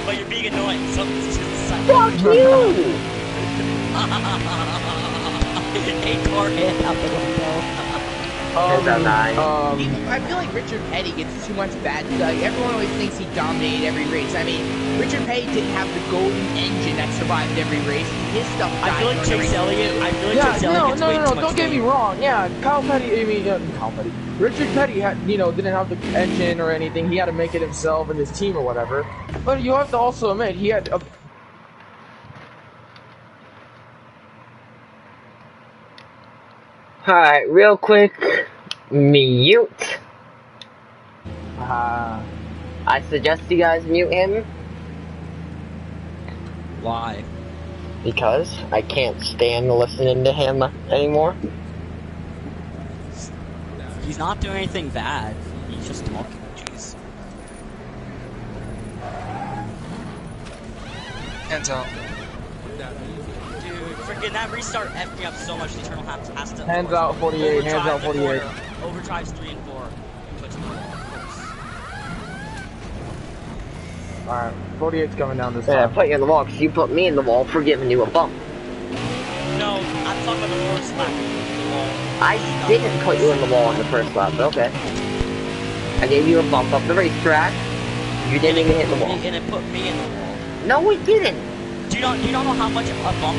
But you're being annoying, so it's just a side. Fuck you! A car hit out the window. Turns out nine. I feel like Richard Petty gets too much bad. Like, everyone always thinks he dominated every race. I mean, Richard Petty didn't have the golden engine that survived every race. His stuff died. I feel like Chase Elliott. No. Don't get me wrong. Yeah, Kyle Petty. I mean, Kyle Petty. Richard Petty had, didn't have the engine or anything. He had to make it himself and his team or whatever. But you have to also admit he had. Alright, real quick, mute. I suggest you guys mute him. Why? Because I can't stand listening to him anymore. He's not doing anything bad. He's just talking. Jeez. Hands out. Dude, freaking that restart effed me up so much. The Eternal has to. Hands out 48. Hands out 48. Overdrives 3 and 4. Puts me on the Alright, 48's coming down this Yeah, I time. put you in the wall because you put me in the wall for giving you a bump. No, I'm talking about the first lap. I didn't put you in the wall on the first lap, but okay. I gave you a bump up the racetrack. You didn't even hit the wall. And it put me in the wall. No, we didn't. Do you not know how much a bump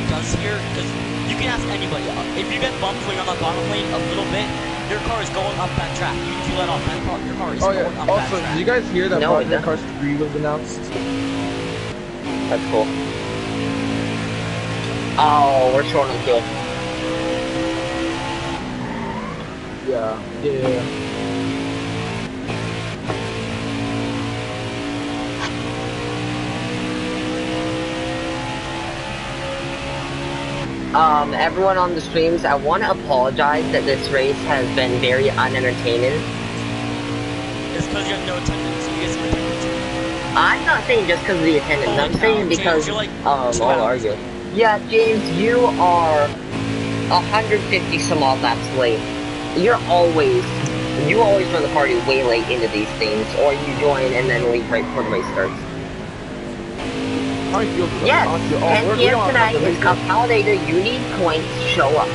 does here? Because you can ask anybody. If you get bumped when you're on the bottom lane a little bit, your car is going up that track. You let off that car, your car is going up that track. Also, did you guys hear that No, Project Cars 3 was announced? That's cool. Oh, we're short on fuel. Yeah. Everyone on the streams, I want to apologize that this race has been very unentertaining. It's because you have no attendance. You get some attendance. I'm not saying just because of the attendance. I'm saying because, James, I'll argue. Yeah, James, you are 150 some odd laps late. You always run the party way late into these things, or you join and then leave right before the race starts. Yes, 10 p.m. tonight is Consolidator. You need points. Show up.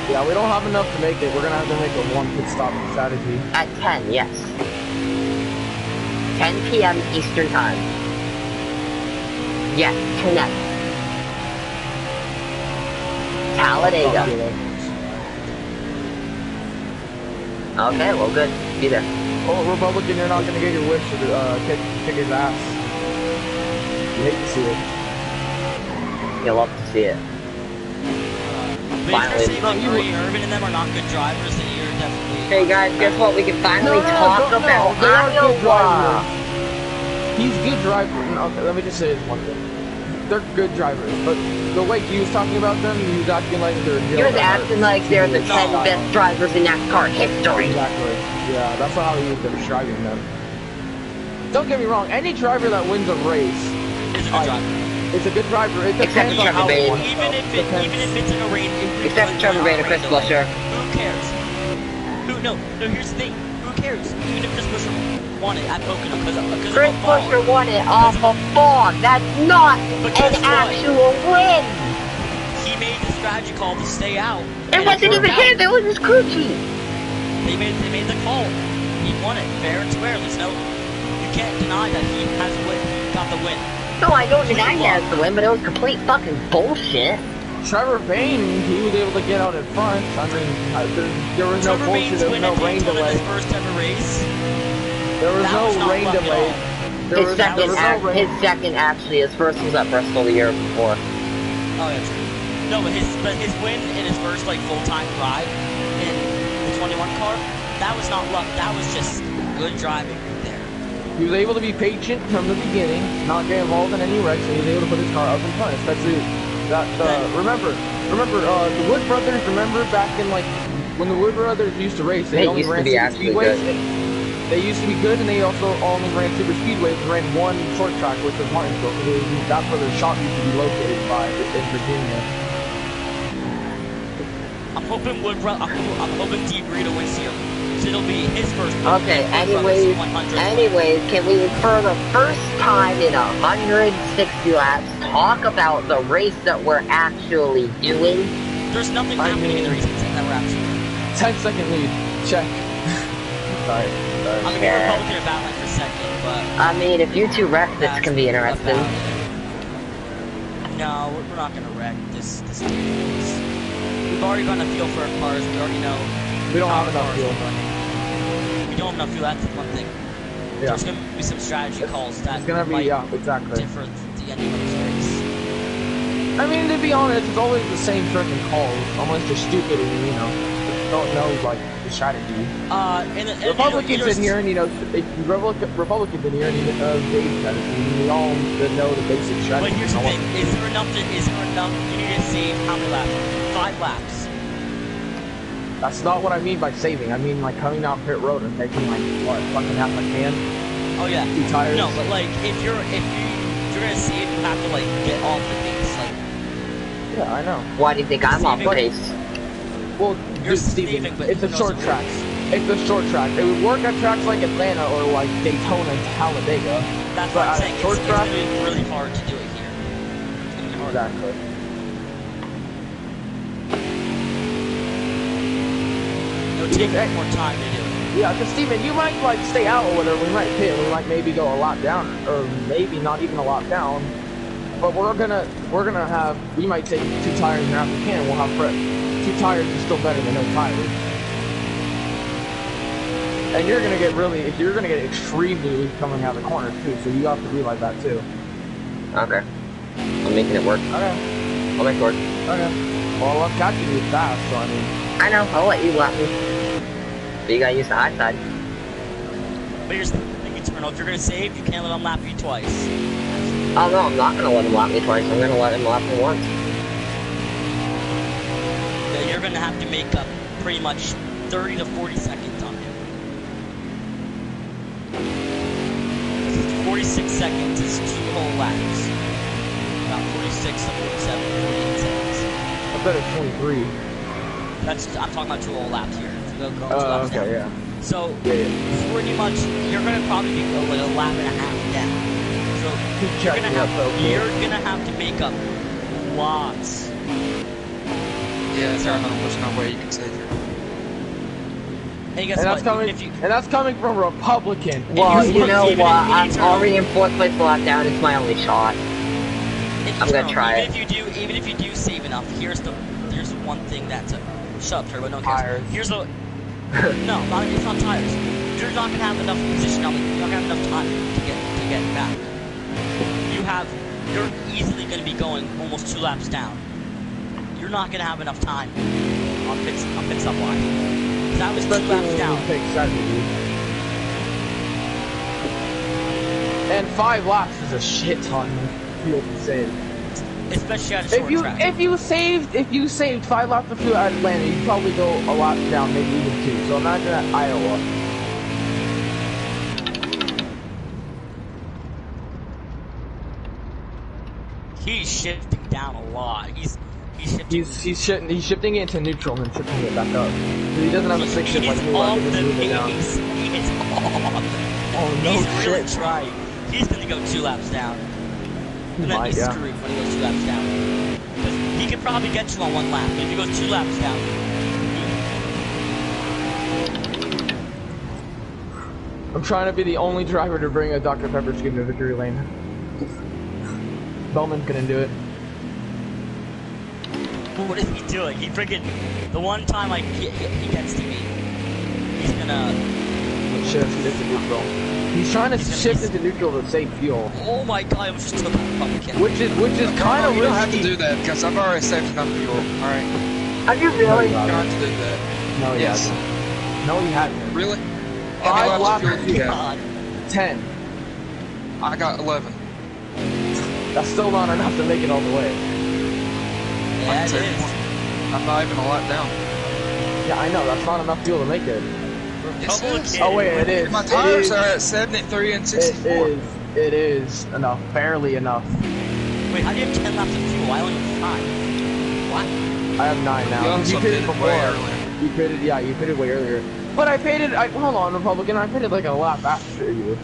Yeah, we don't have enough to make it. We're gonna have to make a one pit stop strategy. At 10, yes. 10 p.m. Eastern Time. Yes, tonight. Talladega. Okay, well, good. Be there. Oh, Republican, you're not gonna get your wish to kick his ass. You hate to see it. You'll love to see it. Finally. Urban and them are not good drivers, then you're definitely... Hey guys, guess what? We can finally talk about they are good Iowa. drivers. He's good driver. Okay, let me just say this one thing. They're good drivers, but the way he was talking about them, he was acting like they're... He was acting like they're the 10 best drivers in NASCAR history. Exactly. Yeah, that's not how he was describing them. Don't get me wrong, any driver that wins a race... Is a good driver. It's a good driver. It Except depends on how Trevor it Even if it's in a rain... Except for Trevor Bain and Chris Buescher. Who cares? No, here's the thing. Who cares? Even if Chris Buescher won it at Pocono because Chris Buescher won it off of fog. That's not an actual win. He made the strategy call to stay out. It wasn't even him. It was his crew chief. They made the call. He won it fair and square. There's no... You can't deny that he has got the win. No, I don't deny he has the win, but it was complete fucking bullshit. Trevor Bain, he was able to get out in front. I mean, there was no bullshit. There was no rain delay. His first ever race. There was no rain delay. His second actually, his first was at Bristol the year before. Oh yeah, true. No, but his win in his first like full-time ride in the 21 car, that was not luck. That was just good driving right there. He was able to be patient from the beginning, not get involved in any wrecks, and he was able to put his car up in front. Especially that. Remember, the Wood Brothers. Remember back in like when the Wood Brothers used to race, they only ran super speedways. They used to be good, and they also only ran super speedways and ran one short track, which was Martinsville. That's where the shop used to be located in Virginia. I'm hoping D. Burrito wins here. So it'll be his first. Okay, anyways, can we, for the first time in 160 laps, talk about the race that we're actually doing? There's nothing happening in the race that we're actually doing. 10-second lead. Check. Sorry. I'm gonna be Republican about like for second, but I mean, if you two wreck, this can be interesting. No, we're not gonna wreck this. We've already gotten a feel for our cars. We already know. We don't have enough fuel. We don't have enough fuel. That's one thing. Yeah. There's gonna be some strategy calls that It's gonna be, might exactly. differ at the ending of this race. I mean, to be honest, it's always the same freaking calls, unless you're stupid and, you know, don't know, like, the strategy. Republicans in here, and, you know, Republicans in here, and, Dave strategy, and we all know the basic strategy. But here's the thing, is there enough, you need to save how many laps? 5 laps. That's not what I mean by saving. I mean, like, coming down pit road and taking, like, what, fucking half a can? Oh, yeah. 2 tires? No, but, like, if you're gonna save, you have to, like, get off the pace, like... Yeah, I know. Why do you think I'm off the pace? Well, You're Steven, saving, but it's a short track. It's a short track. It would work at tracks like Atlanta or, like, Daytona and Talladega. That's but what I'm at saying, a short track, it's gonna be really hard to do it here. It's gonna be hard. Exactly. It'll take more time to do it. Yeah, because Steven, you might like stay out or whatever, we might pit, we might maybe go a lot down, or maybe not even a lot down. But we're gonna have, we might take 2 tires and half a can, we'll have 2 tires is still better than no tires. And you're gonna get you're gonna get extremely weak coming out of the corners too, so you have to be like that too. Okay. I'm making it work. Okay. I'll make it work. Okay. Well, I'm catching you fast, so I mean. I know, I'll let you lap me. But you gotta use the high side. But here's the thing, Eternal, if you're gonna save, you can't let him lap you twice. Oh no, I'm not gonna let him lap me twice. I'm gonna let him lap me once. Yeah, you're gonna have to make up pretty much 30 to 40 seconds on him. 46 seconds is 2 whole laps. About 46 to 47, 48 seconds. I bet it's 23. I'm talking about 2 whole laps here. Go 2 laps down. Yeah. So, pretty much, you're gonna probably be like a lap and a half down. So, you're gonna have to make up lots. Yeah, there's no way you can save your... And guess what? And that's coming from a Republican. Well, you know what? I'm already in 4th place a lot down. It's my only shot. I'm gonna try it. Even if you do save enough, here's one thing that's a... Shut up, Turbo, no one cares. Here's the... No, it's not tires. You're not gonna have enough position on you're not gonna have enough time to get back. You're easily gonna be going almost 2 laps down. You're not gonna have enough time on pit stop line. Because I was 2 laps down. And 5 laps is a shit ton of fuel to save. Especially at a short track. If you saved 5 laps of fuel at Atlanta, you'd probably go a lot down, maybe even 2. So imagine at Iowa. He's shifting down a lot. He's shifting it into neutral and then shifting it back up. So he doesn't have a 6 shift like me. Off the pace. He is off. Oh no He's really trying. He's gonna go 2 laps down. And then he's screwed when he goes 2 laps down. Because he could probably get you on 1 lap, but if he goes 2 laps down, I'm trying to be the only driver to bring a Dr. Pepper skin to victory lane. Bowman's gonna do it. what is he doing? He freaking... The one time he gets to me, he's gonna... Shift into neutral. He's trying to shift into neutral to save fuel. Oh my god, I almost just took a pumpkin. Which is kind of You really... don't have to do that, because I've already saved enough fuel. Alright. Have you really? You don't have to do that. No, he Yes. hasn't. No, he hasn't. Really? 5 laps of of fuel you fuel. got? 10. I got 11. That's still not enough to make it all the way. Yeah, it is. I'm not even a lot down. Yeah, I know. That's not enough fuel to make it. Yes, it is. Oh wait, it is. My tires are at 73 and 64. It is enough. Barely enough. Wait, how do you have 10 laps of fuel? I only have 5. What? I have 9 now. You pitted before. way earlier. You pitted way earlier. But I pitted, hold on, Republican, I pitted like a lap after you.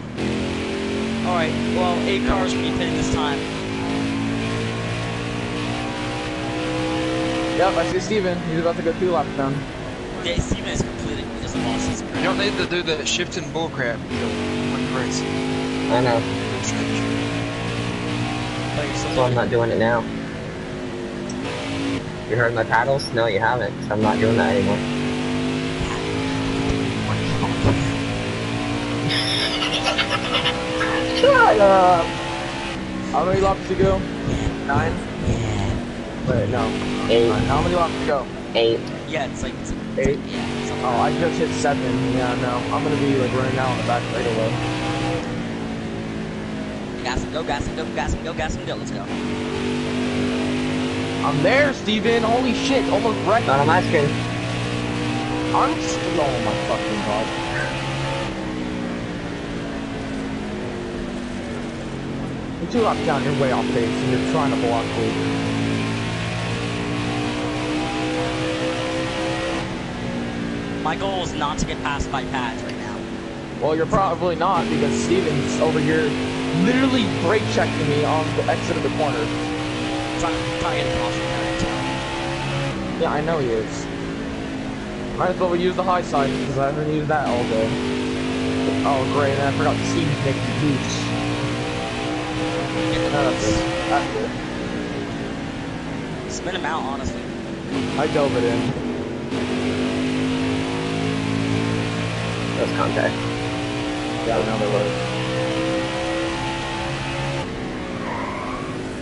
Alright, well, 8 cars will be pitting this time. Yep, I see Steven. He's about to go 2 laps down. Steven is completely just lost his crap. You don't need to do that shifting bullcrap. When you're racing. I know. But you're still So I'm not doing it now. You heard my paddles? No, you haven't. So I'm not doing that anymore. Shut up! How many laps to go? 9? Wait, no. 8. How many laps to go? 8. Yeah, it's like 8? yeah. Something Oh, I just hit 7. Yeah, no. I'm gonna be like running out on the back right away. gas and go, gas and go, gas and go, gas and go. Let's go. I'm there, Steven! Holy shit, almost wrecked. Not on my screen. I'm still, oh my fucking god. You're 2 laps down, you're way off pace, and you're trying to block me. My goal is not to get past my pads right now. Well, you're probably not, because Steven's over here literally brake checking me on the exit of the corner. I'm trying to get across from there. Yeah, I know he is. Might as well use the high side, because I haven't used that all day. Oh, great, and I forgot Steven's making boots. That's it. Spin him out, honestly. I dove it in. That's contact. Yeah, I know there was.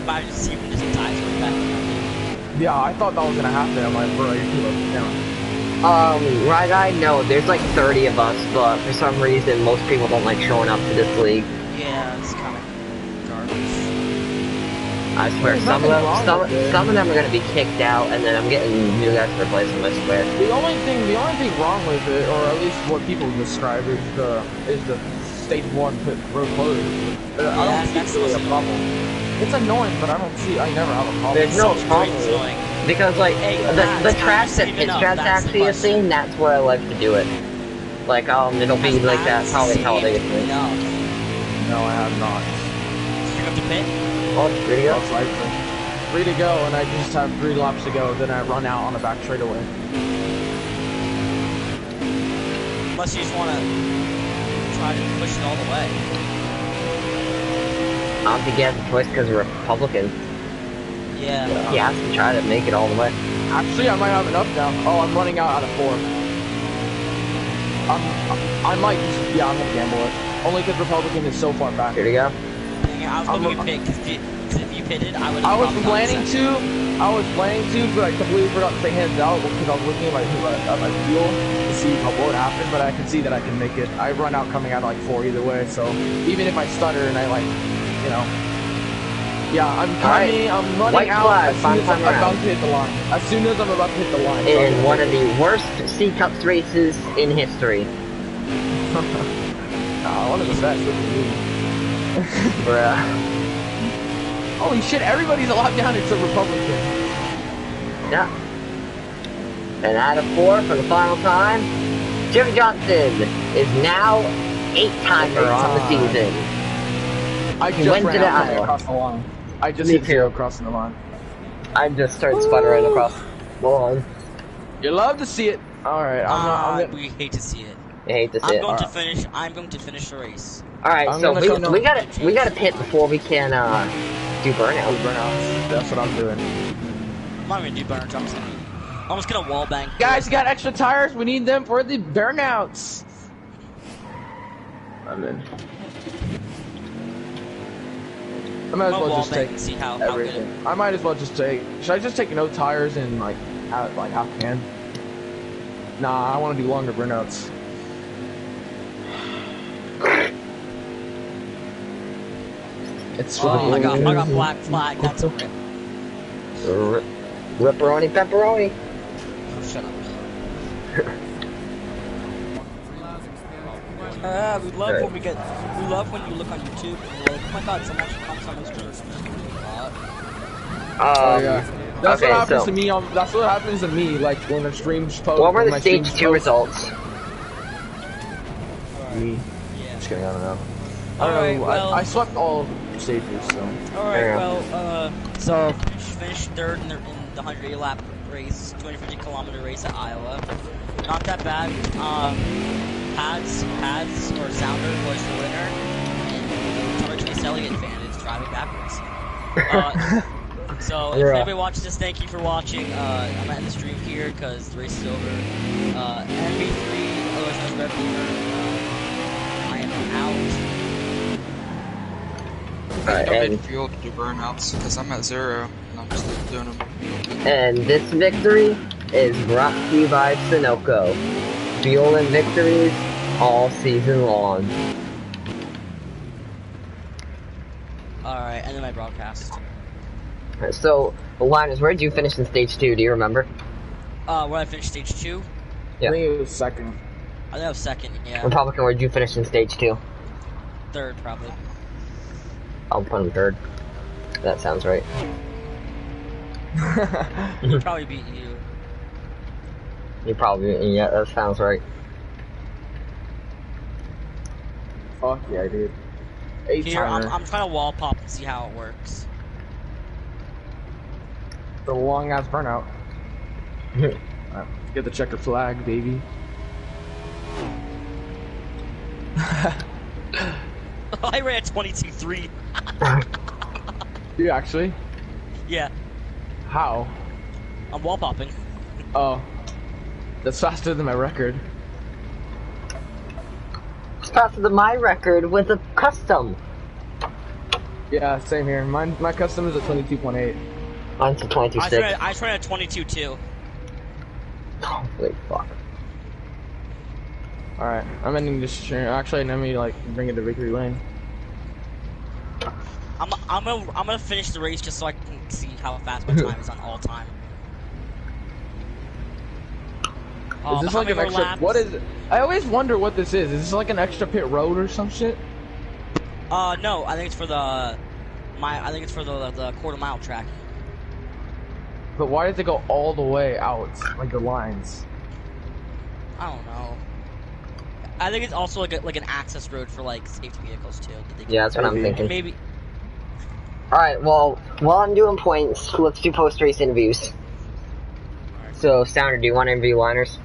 Imagine Steven just dies right back. Yeah, I thought that was gonna happen. I'm like, bro, you're too low down. Right guy? No, there's like 30 of us, but for some reason, most people don't like showing up to this league. Yeah, it's kind of garbage. I swear, There's some of nothing wrong with it. them are gonna be kicked out, and then I'm getting new guys to replace them, I swear. The only thing wrong with it, or at least what people describe, is the stage 1 pit road closed. I don't see it's really a problem. It's annoying, but I never have a problem. There's no problem. Because, like, the track that Pitstrat's actually is seeing, that's where I like to do it. Like, it'll be like that probably how they get it. No, I have not. You have to pit? Oh, 3 to go? Most likely. 3 to go, and I just have 3 laps to go, then I run out on the back straightaway. Unless you just want to try to push it all the way. I don't think he has a choice because we're Republican. Yeah. He has to try to make it all the way. Actually, I might have enough now. Oh, I'm running out of 4. I might just, yeah, I'm gonna gamble it. Only because Republican is so far back. Here we go. Dang it, I was hoping you pit, because if you pitted, I would have I was planning to, but I completely forgot to say hands out because I was looking at my wheel to see what would happen, but I can see that I can make it. I run out coming out like 4 either way, so even if I stutter and I like, you know. Yeah, I'm running out as soon as I'm about to hit the line. As soon as I'm about to hit the line. In one of the worst C-Cups races in history. Nah, one of the best. Look at me. Bruh. Holy shit, everybody's a lot down except Republican. Yeah. And out of 4 for the final time, Jimmy Johnson is now 8-timer on the season. I just went ran to the out aisle. across the line. I just Me hit 0 too. crossing the line. I just started sputtering across the line. You love to see it. Alright, we hate to see it. I hate to see it. I'm going to finish the race. Alright, I'm so gonna we gotta pit before we can do burnout. That's what I'm doing. I'm not going to do burnout. I'm just going to wall bang. Guys, you got extra tires? We need them for the burnouts. I'm in. I might as well just take see how everything. good I might as well just take. Should I just take no tires and like half can? Nah, I want to do longer burnouts. It's funny. I got black flag. That's okay. Ripperoni pepperoni. Oh, shut up. We love when we love when you look on YouTube and you're like, oh my god, someone actually comments on those streams. Oh yeah. That's okay, what happens to me. That's what happens to me. Like when the streams post. What were the stage 2 results? Me. Yeah. Just kidding. I don't know. Alright, well, I swept all stages. So. Alright, well, so finished 3rd in the 180 lap race, 250 kilometer race at Iowa. not that bad. Pads or Sounder was the winner, and the Chase Elliott fan is driving backwards. So if anybody watches this, thank you for watching. I'm at the stream here because the race is over. MB3, otherwise known as Red Beamer. I am out. I don't need fuel to do burnouts because I'm at 0 and I'm just doing them. And this victory is brought to you by Sunoco. Fuel and victories all season long. Alright, end of my broadcast. So, Linus, where did you finish in stage 2? Do you remember? Where I finished stage 2? Yeah. I think it was second. I think I was second, yeah. Republican, where did you finish in stage 2? Third, probably. I'll put him third. That sounds right. He'll probably beat you. You probably, yeah, that sounds right. Fuck yeah, dude. Here, I'm trying to wall pop and see how it works. The long ass burnout. Alright, get the checker flag, baby. I ran 22.3. You actually? Yeah, How? I'm wall popping. Oh. That's faster than my record. It's faster than my record with a custom. Yeah, same here. My custom is a 22.8. Mine's a 22.6. I just ran at 22.2. Holy fuck. Alright, I'm ending this stream. Actually, let me like bring it to victory lane. I'm gonna finish the race just so I can see how fast my time is on all time. Is this like an extra? Laps? What is it? I always wonder what this is. Is this like an extra pit road or some shit? No, I think it's for the the quarter mile track. But why does it go all the way out, like the lines? I don't know. I think it's also like an access road for like safety vehicles too. Yeah, that's what I'm thinking. Maybe. Alright, well, while I'm doing points, let's do post-race interviews. So, Sounder, do you want to interview Liners?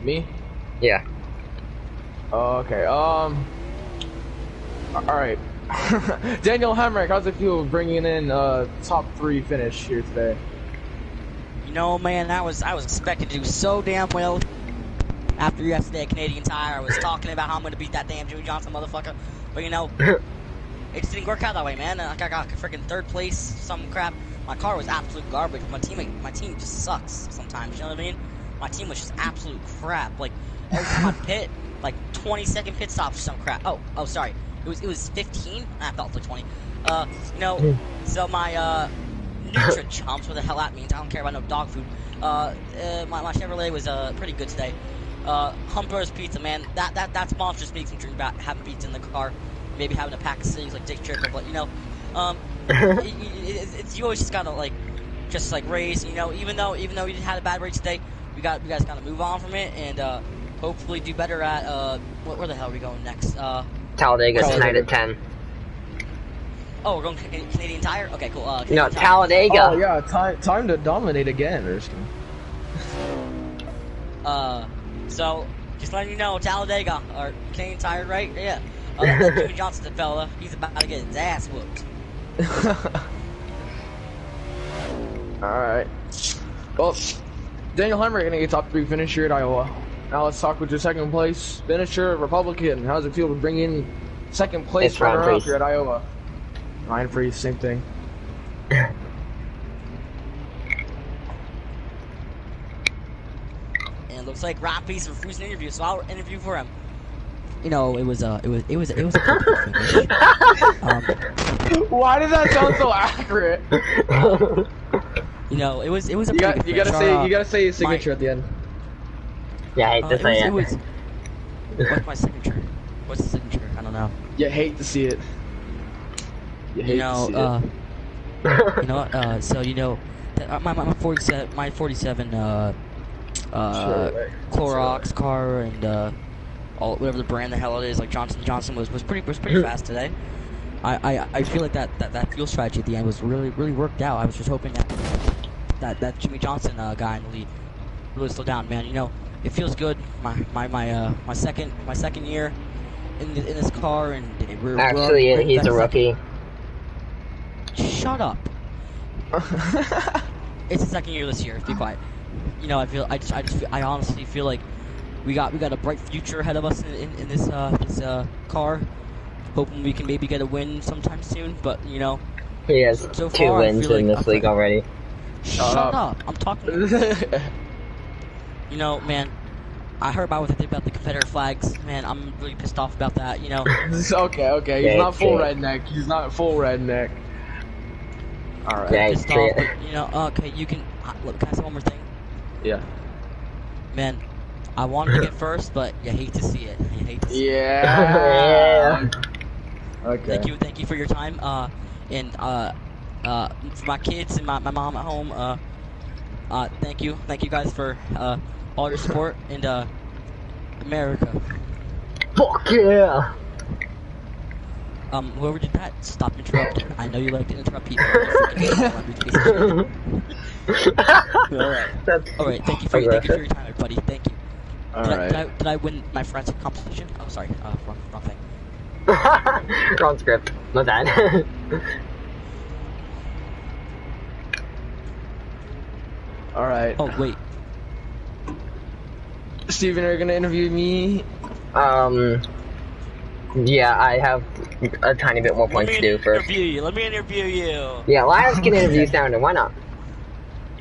Me? Yeah. Okay. Alright. Daniel Hemrick, how's it feel bringing in top 3 finish here today? You know, man, I was expecting to do so damn well. After yesterday at Canadian Tire, I was talking about how I'm gonna beat that damn Jimmy Johnson motherfucker, but you know, it just didn't work out that way, man. Like I got freaking third place, some crap. My car was absolute garbage. My team just sucks sometimes. You know what I mean? My team was just absolute crap. Like every time I pit, like 20-second pit stops or some crap. Oh, sorry. It was 15. I felt like 20. You know, so my Nutra chumps, what the hell that means? I don't care about no dog food. My Chevrolet was pretty good today. Humper's Pizza, man, that's monstrous. Makes me dream about having pizza in the car, maybe having a pack of cigs like Dick Trickle, but you know, you always just gotta like race. You know, even though you had a bad race today, you guys gotta move on from it and hopefully do better at where the hell are we going next? Talladega tonight at 10. Oh, we're going Canadian Tire. Okay, cool. No, Talladega. Oh yeah, time to dominate again, Erskine. So, just letting you know, Talladega, or Canadian Tire, right? Yeah. That Jimmy Johnson fella, he's about to get his ass whooped. Alright. Well, Daniel Hemrick gonna get top 3 finisher at Iowa. Now let's talk with your second place finisher, Republican. How's it feel to bring in second place runner up here at Iowa? Ryan Freeze, same thing. Looks like Rob Peace refused an interview, so I'll interview for him. You know, it was a perfect finish. Why does that sound so accurate? You know, it was a you gotta say his signature at the end. Yeah, I hate to say it. What's my signature? What's the signature? I don't know. You hate to see it. You hate to see it. You know what? So you know, my 47 Clorox car and whatever the brand the hell it is, like Johnson was pretty fast today. I feel like that fuel strategy at the end was really worked out. I was just hoping that Jimmy Johnson guy in the lead really slow down, man. You know, it feels good. My second year in this car, and we're Actually, already he's a rookie. Shut up. It's the second year this year. Be quiet. You know, I honestly feel like we got a bright future ahead of us in this car. Hoping we can maybe get a win sometime soon. But you know, he has so 2 far, wins in this league already. Shut up. I'm talking. You know, man. I heard about what they did about the Confederate flags. Man, I'm really pissed off about that. You know. Okay. He's not full redneck. He's not full redneck. All right. Yeah, Pissed off, but, you know. Okay, you can. Look, can I say one more thing? Yeah. Man, I wanted to get first, but you hate to see it. You hate to see it. Yeah. Okay. Thank you for your time. And for my kids and my mom at home. Thank you guys for all your support and America. Fuck yeah! Whoever did that, stop interrupting. I know you like to interrupt people. Alright, thank you for your time, everybody. Thank you. Did I win my forensic competition? Oh, sorry. Wrong thing. Wrong script. My bad. Alright. Oh, wait. Steven, are you gonna interview me? Yeah, I have a tiny bit more points to do first. Let me interview you. Yeah, Lars can interview Sounder, why not?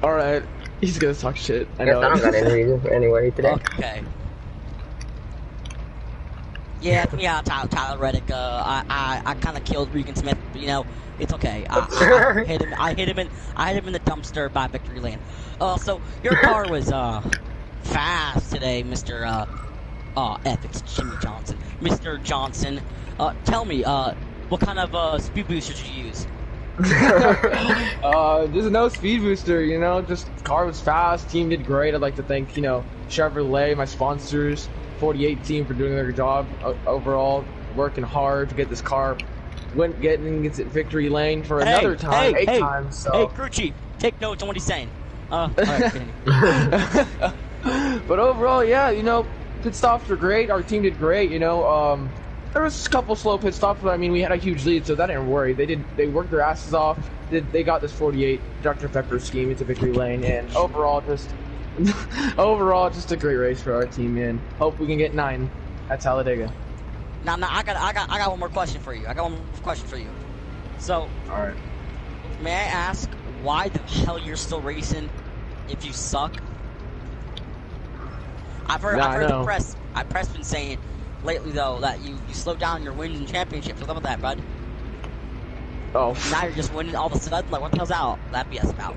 Alright. He's gonna talk shit. I guess I don't gotta interview you anyway today. Okay. Yeah, Tyler Reddick. I kind of killed Regan Smith, but you know, it's okay. I hit him in the dumpster by victory lane. So your car was fast today, Mr. It's Jimmy Johnson, Mr. Johnson. Tell me, what kind of speed booster did you use? There's no speed booster, you know, just car was fast, team did great. I'd like to thank, you know, Chevrolet, my sponsors, 48 team for doing their job overall, working hard to get this car, getting into victory lane for another time, 8 times. So. Hey, crew chief, take notes on what he's saying. Alright, but overall, yeah, you know, pit stops were great, our team did great, you know, there was a couple slow pit stops, but I mean, we had a huge lead, so that didn't worry. They worked their asses off. They got this 48 Dr. Pepper scheme into victory lane, and overall, just a great race for our team, man. Hope we can get 9 at Talladega. Now, I got one more question for you. So, all right. May I ask why the hell you're still racing if you suck? I've heard the press. Press been saying lately though that you slowed down your wins and championships. What's up with that, bud? Oh. Now you're just winning all of a sudden. Like, what the hell's that BS about?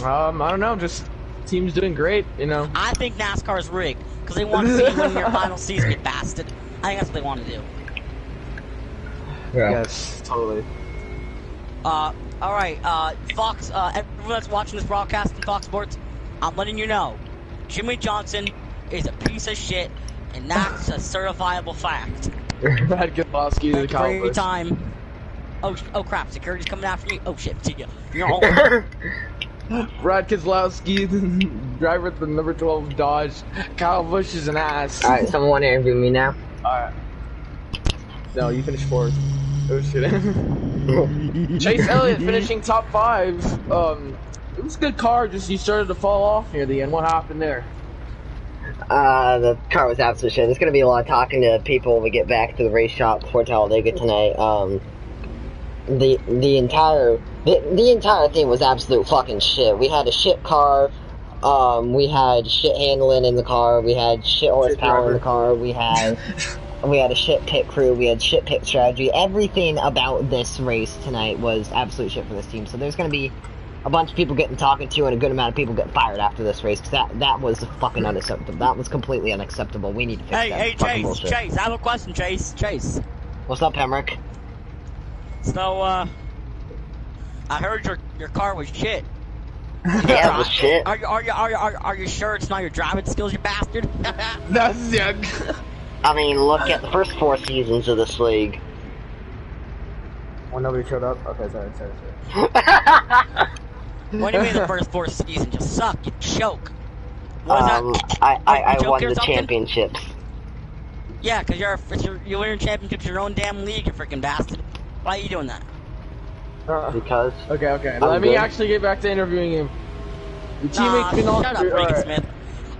I don't know. Just team's doing great, you know. I think NASCAR is rigged because they want to see you win your final season, you bastard. I think that's what they want to do. Yeah. Yes, totally. All right, Fox. Everyone that's watching this broadcast in Fox Sports, I'm letting you know, Jimmy Johnson is a piece of shit. And that's a certifiable fact. Brad Keselowski to the every time. Oh crap! Security's coming after me. Oh shit! See ya. Brad Keselowski, driver of the number 12 Dodge. Kyle Busch is an ass. All right, someone want to interview me now? All right. No, you finished 4th. Oh shit. Chase Elliott finishing top 5. It was a good car. Just you started to fall off near the end. What happened there? The car was absolute shit. There's gonna be a lot of talking to people when we get back to the race shop before Talladega tonight. The entire thing was absolute fucking shit. We had a shit car, we had shit handling in the car, we had shit horsepower in the car, we had a shit pit crew, we had shit pit strategy. Everything about this race tonight was absolute shit for this team. So there's gonna be a bunch of people getting talking to and a good amount of people getting fired after this race, because that was fucking unacceptable. That was completely unacceptable. We need to fix that. Hey, Chase, I have a question, Chase. What's up, Pemrick? So, I heard your car was shit. Yeah, it was shit. Are you sure it's not your driving skills, you bastard? That's young. I mean, look at the first 4 seasons of this league. Well, nobody showed up? Okay, sorry. What do you mean the first 4 seasons? You suck, you choke. What is that? I You won joking or the something? championships. Yeah, because you're winning championships in your own damn league, you freaking bastard. Why are you doing that? Because. Okay. I'm Let me good. actually get back to interviewing him. Your Nah, teammate's been on. shut up, Regan Smith.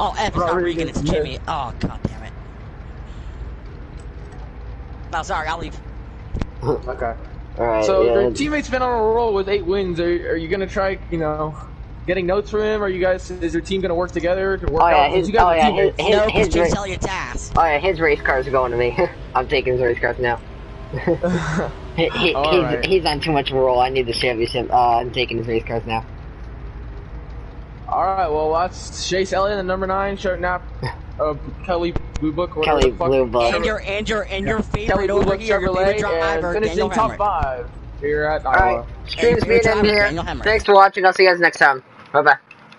Oh, F, it's not Regan, Regan it's Smith. Jimmy. Oh, god damn it. No, sorry, I'll leave. Okay. Alright, So yeah. your teammate's been on a roll with 8 wins. Are you gonna try, getting notes from him? Are you guys? Is your team gonna work together to work out? Since you guys are teammates. No, because his Chase Elliott's ass. Oh yeah, his race cars are going to me. I'm taking his race cars now. Alright. He's on too much of a roll. I need the championship. I'm taking his race cars now. Alright, well that's Chase Elliott, the number 9, shirt nap Kelly Blue Book, or whatever Kelly the fuck. Blue Book. And your Kelly favorite Blue over Book here, your favorite Chevrolet, driver, and finishing Daniel top Hemrick. 5 here at Alright, Iowa. stream's favorite being in driver, here. Daniel Hemrick. Thanks for watching. I'll see you guys next time. Bye bye.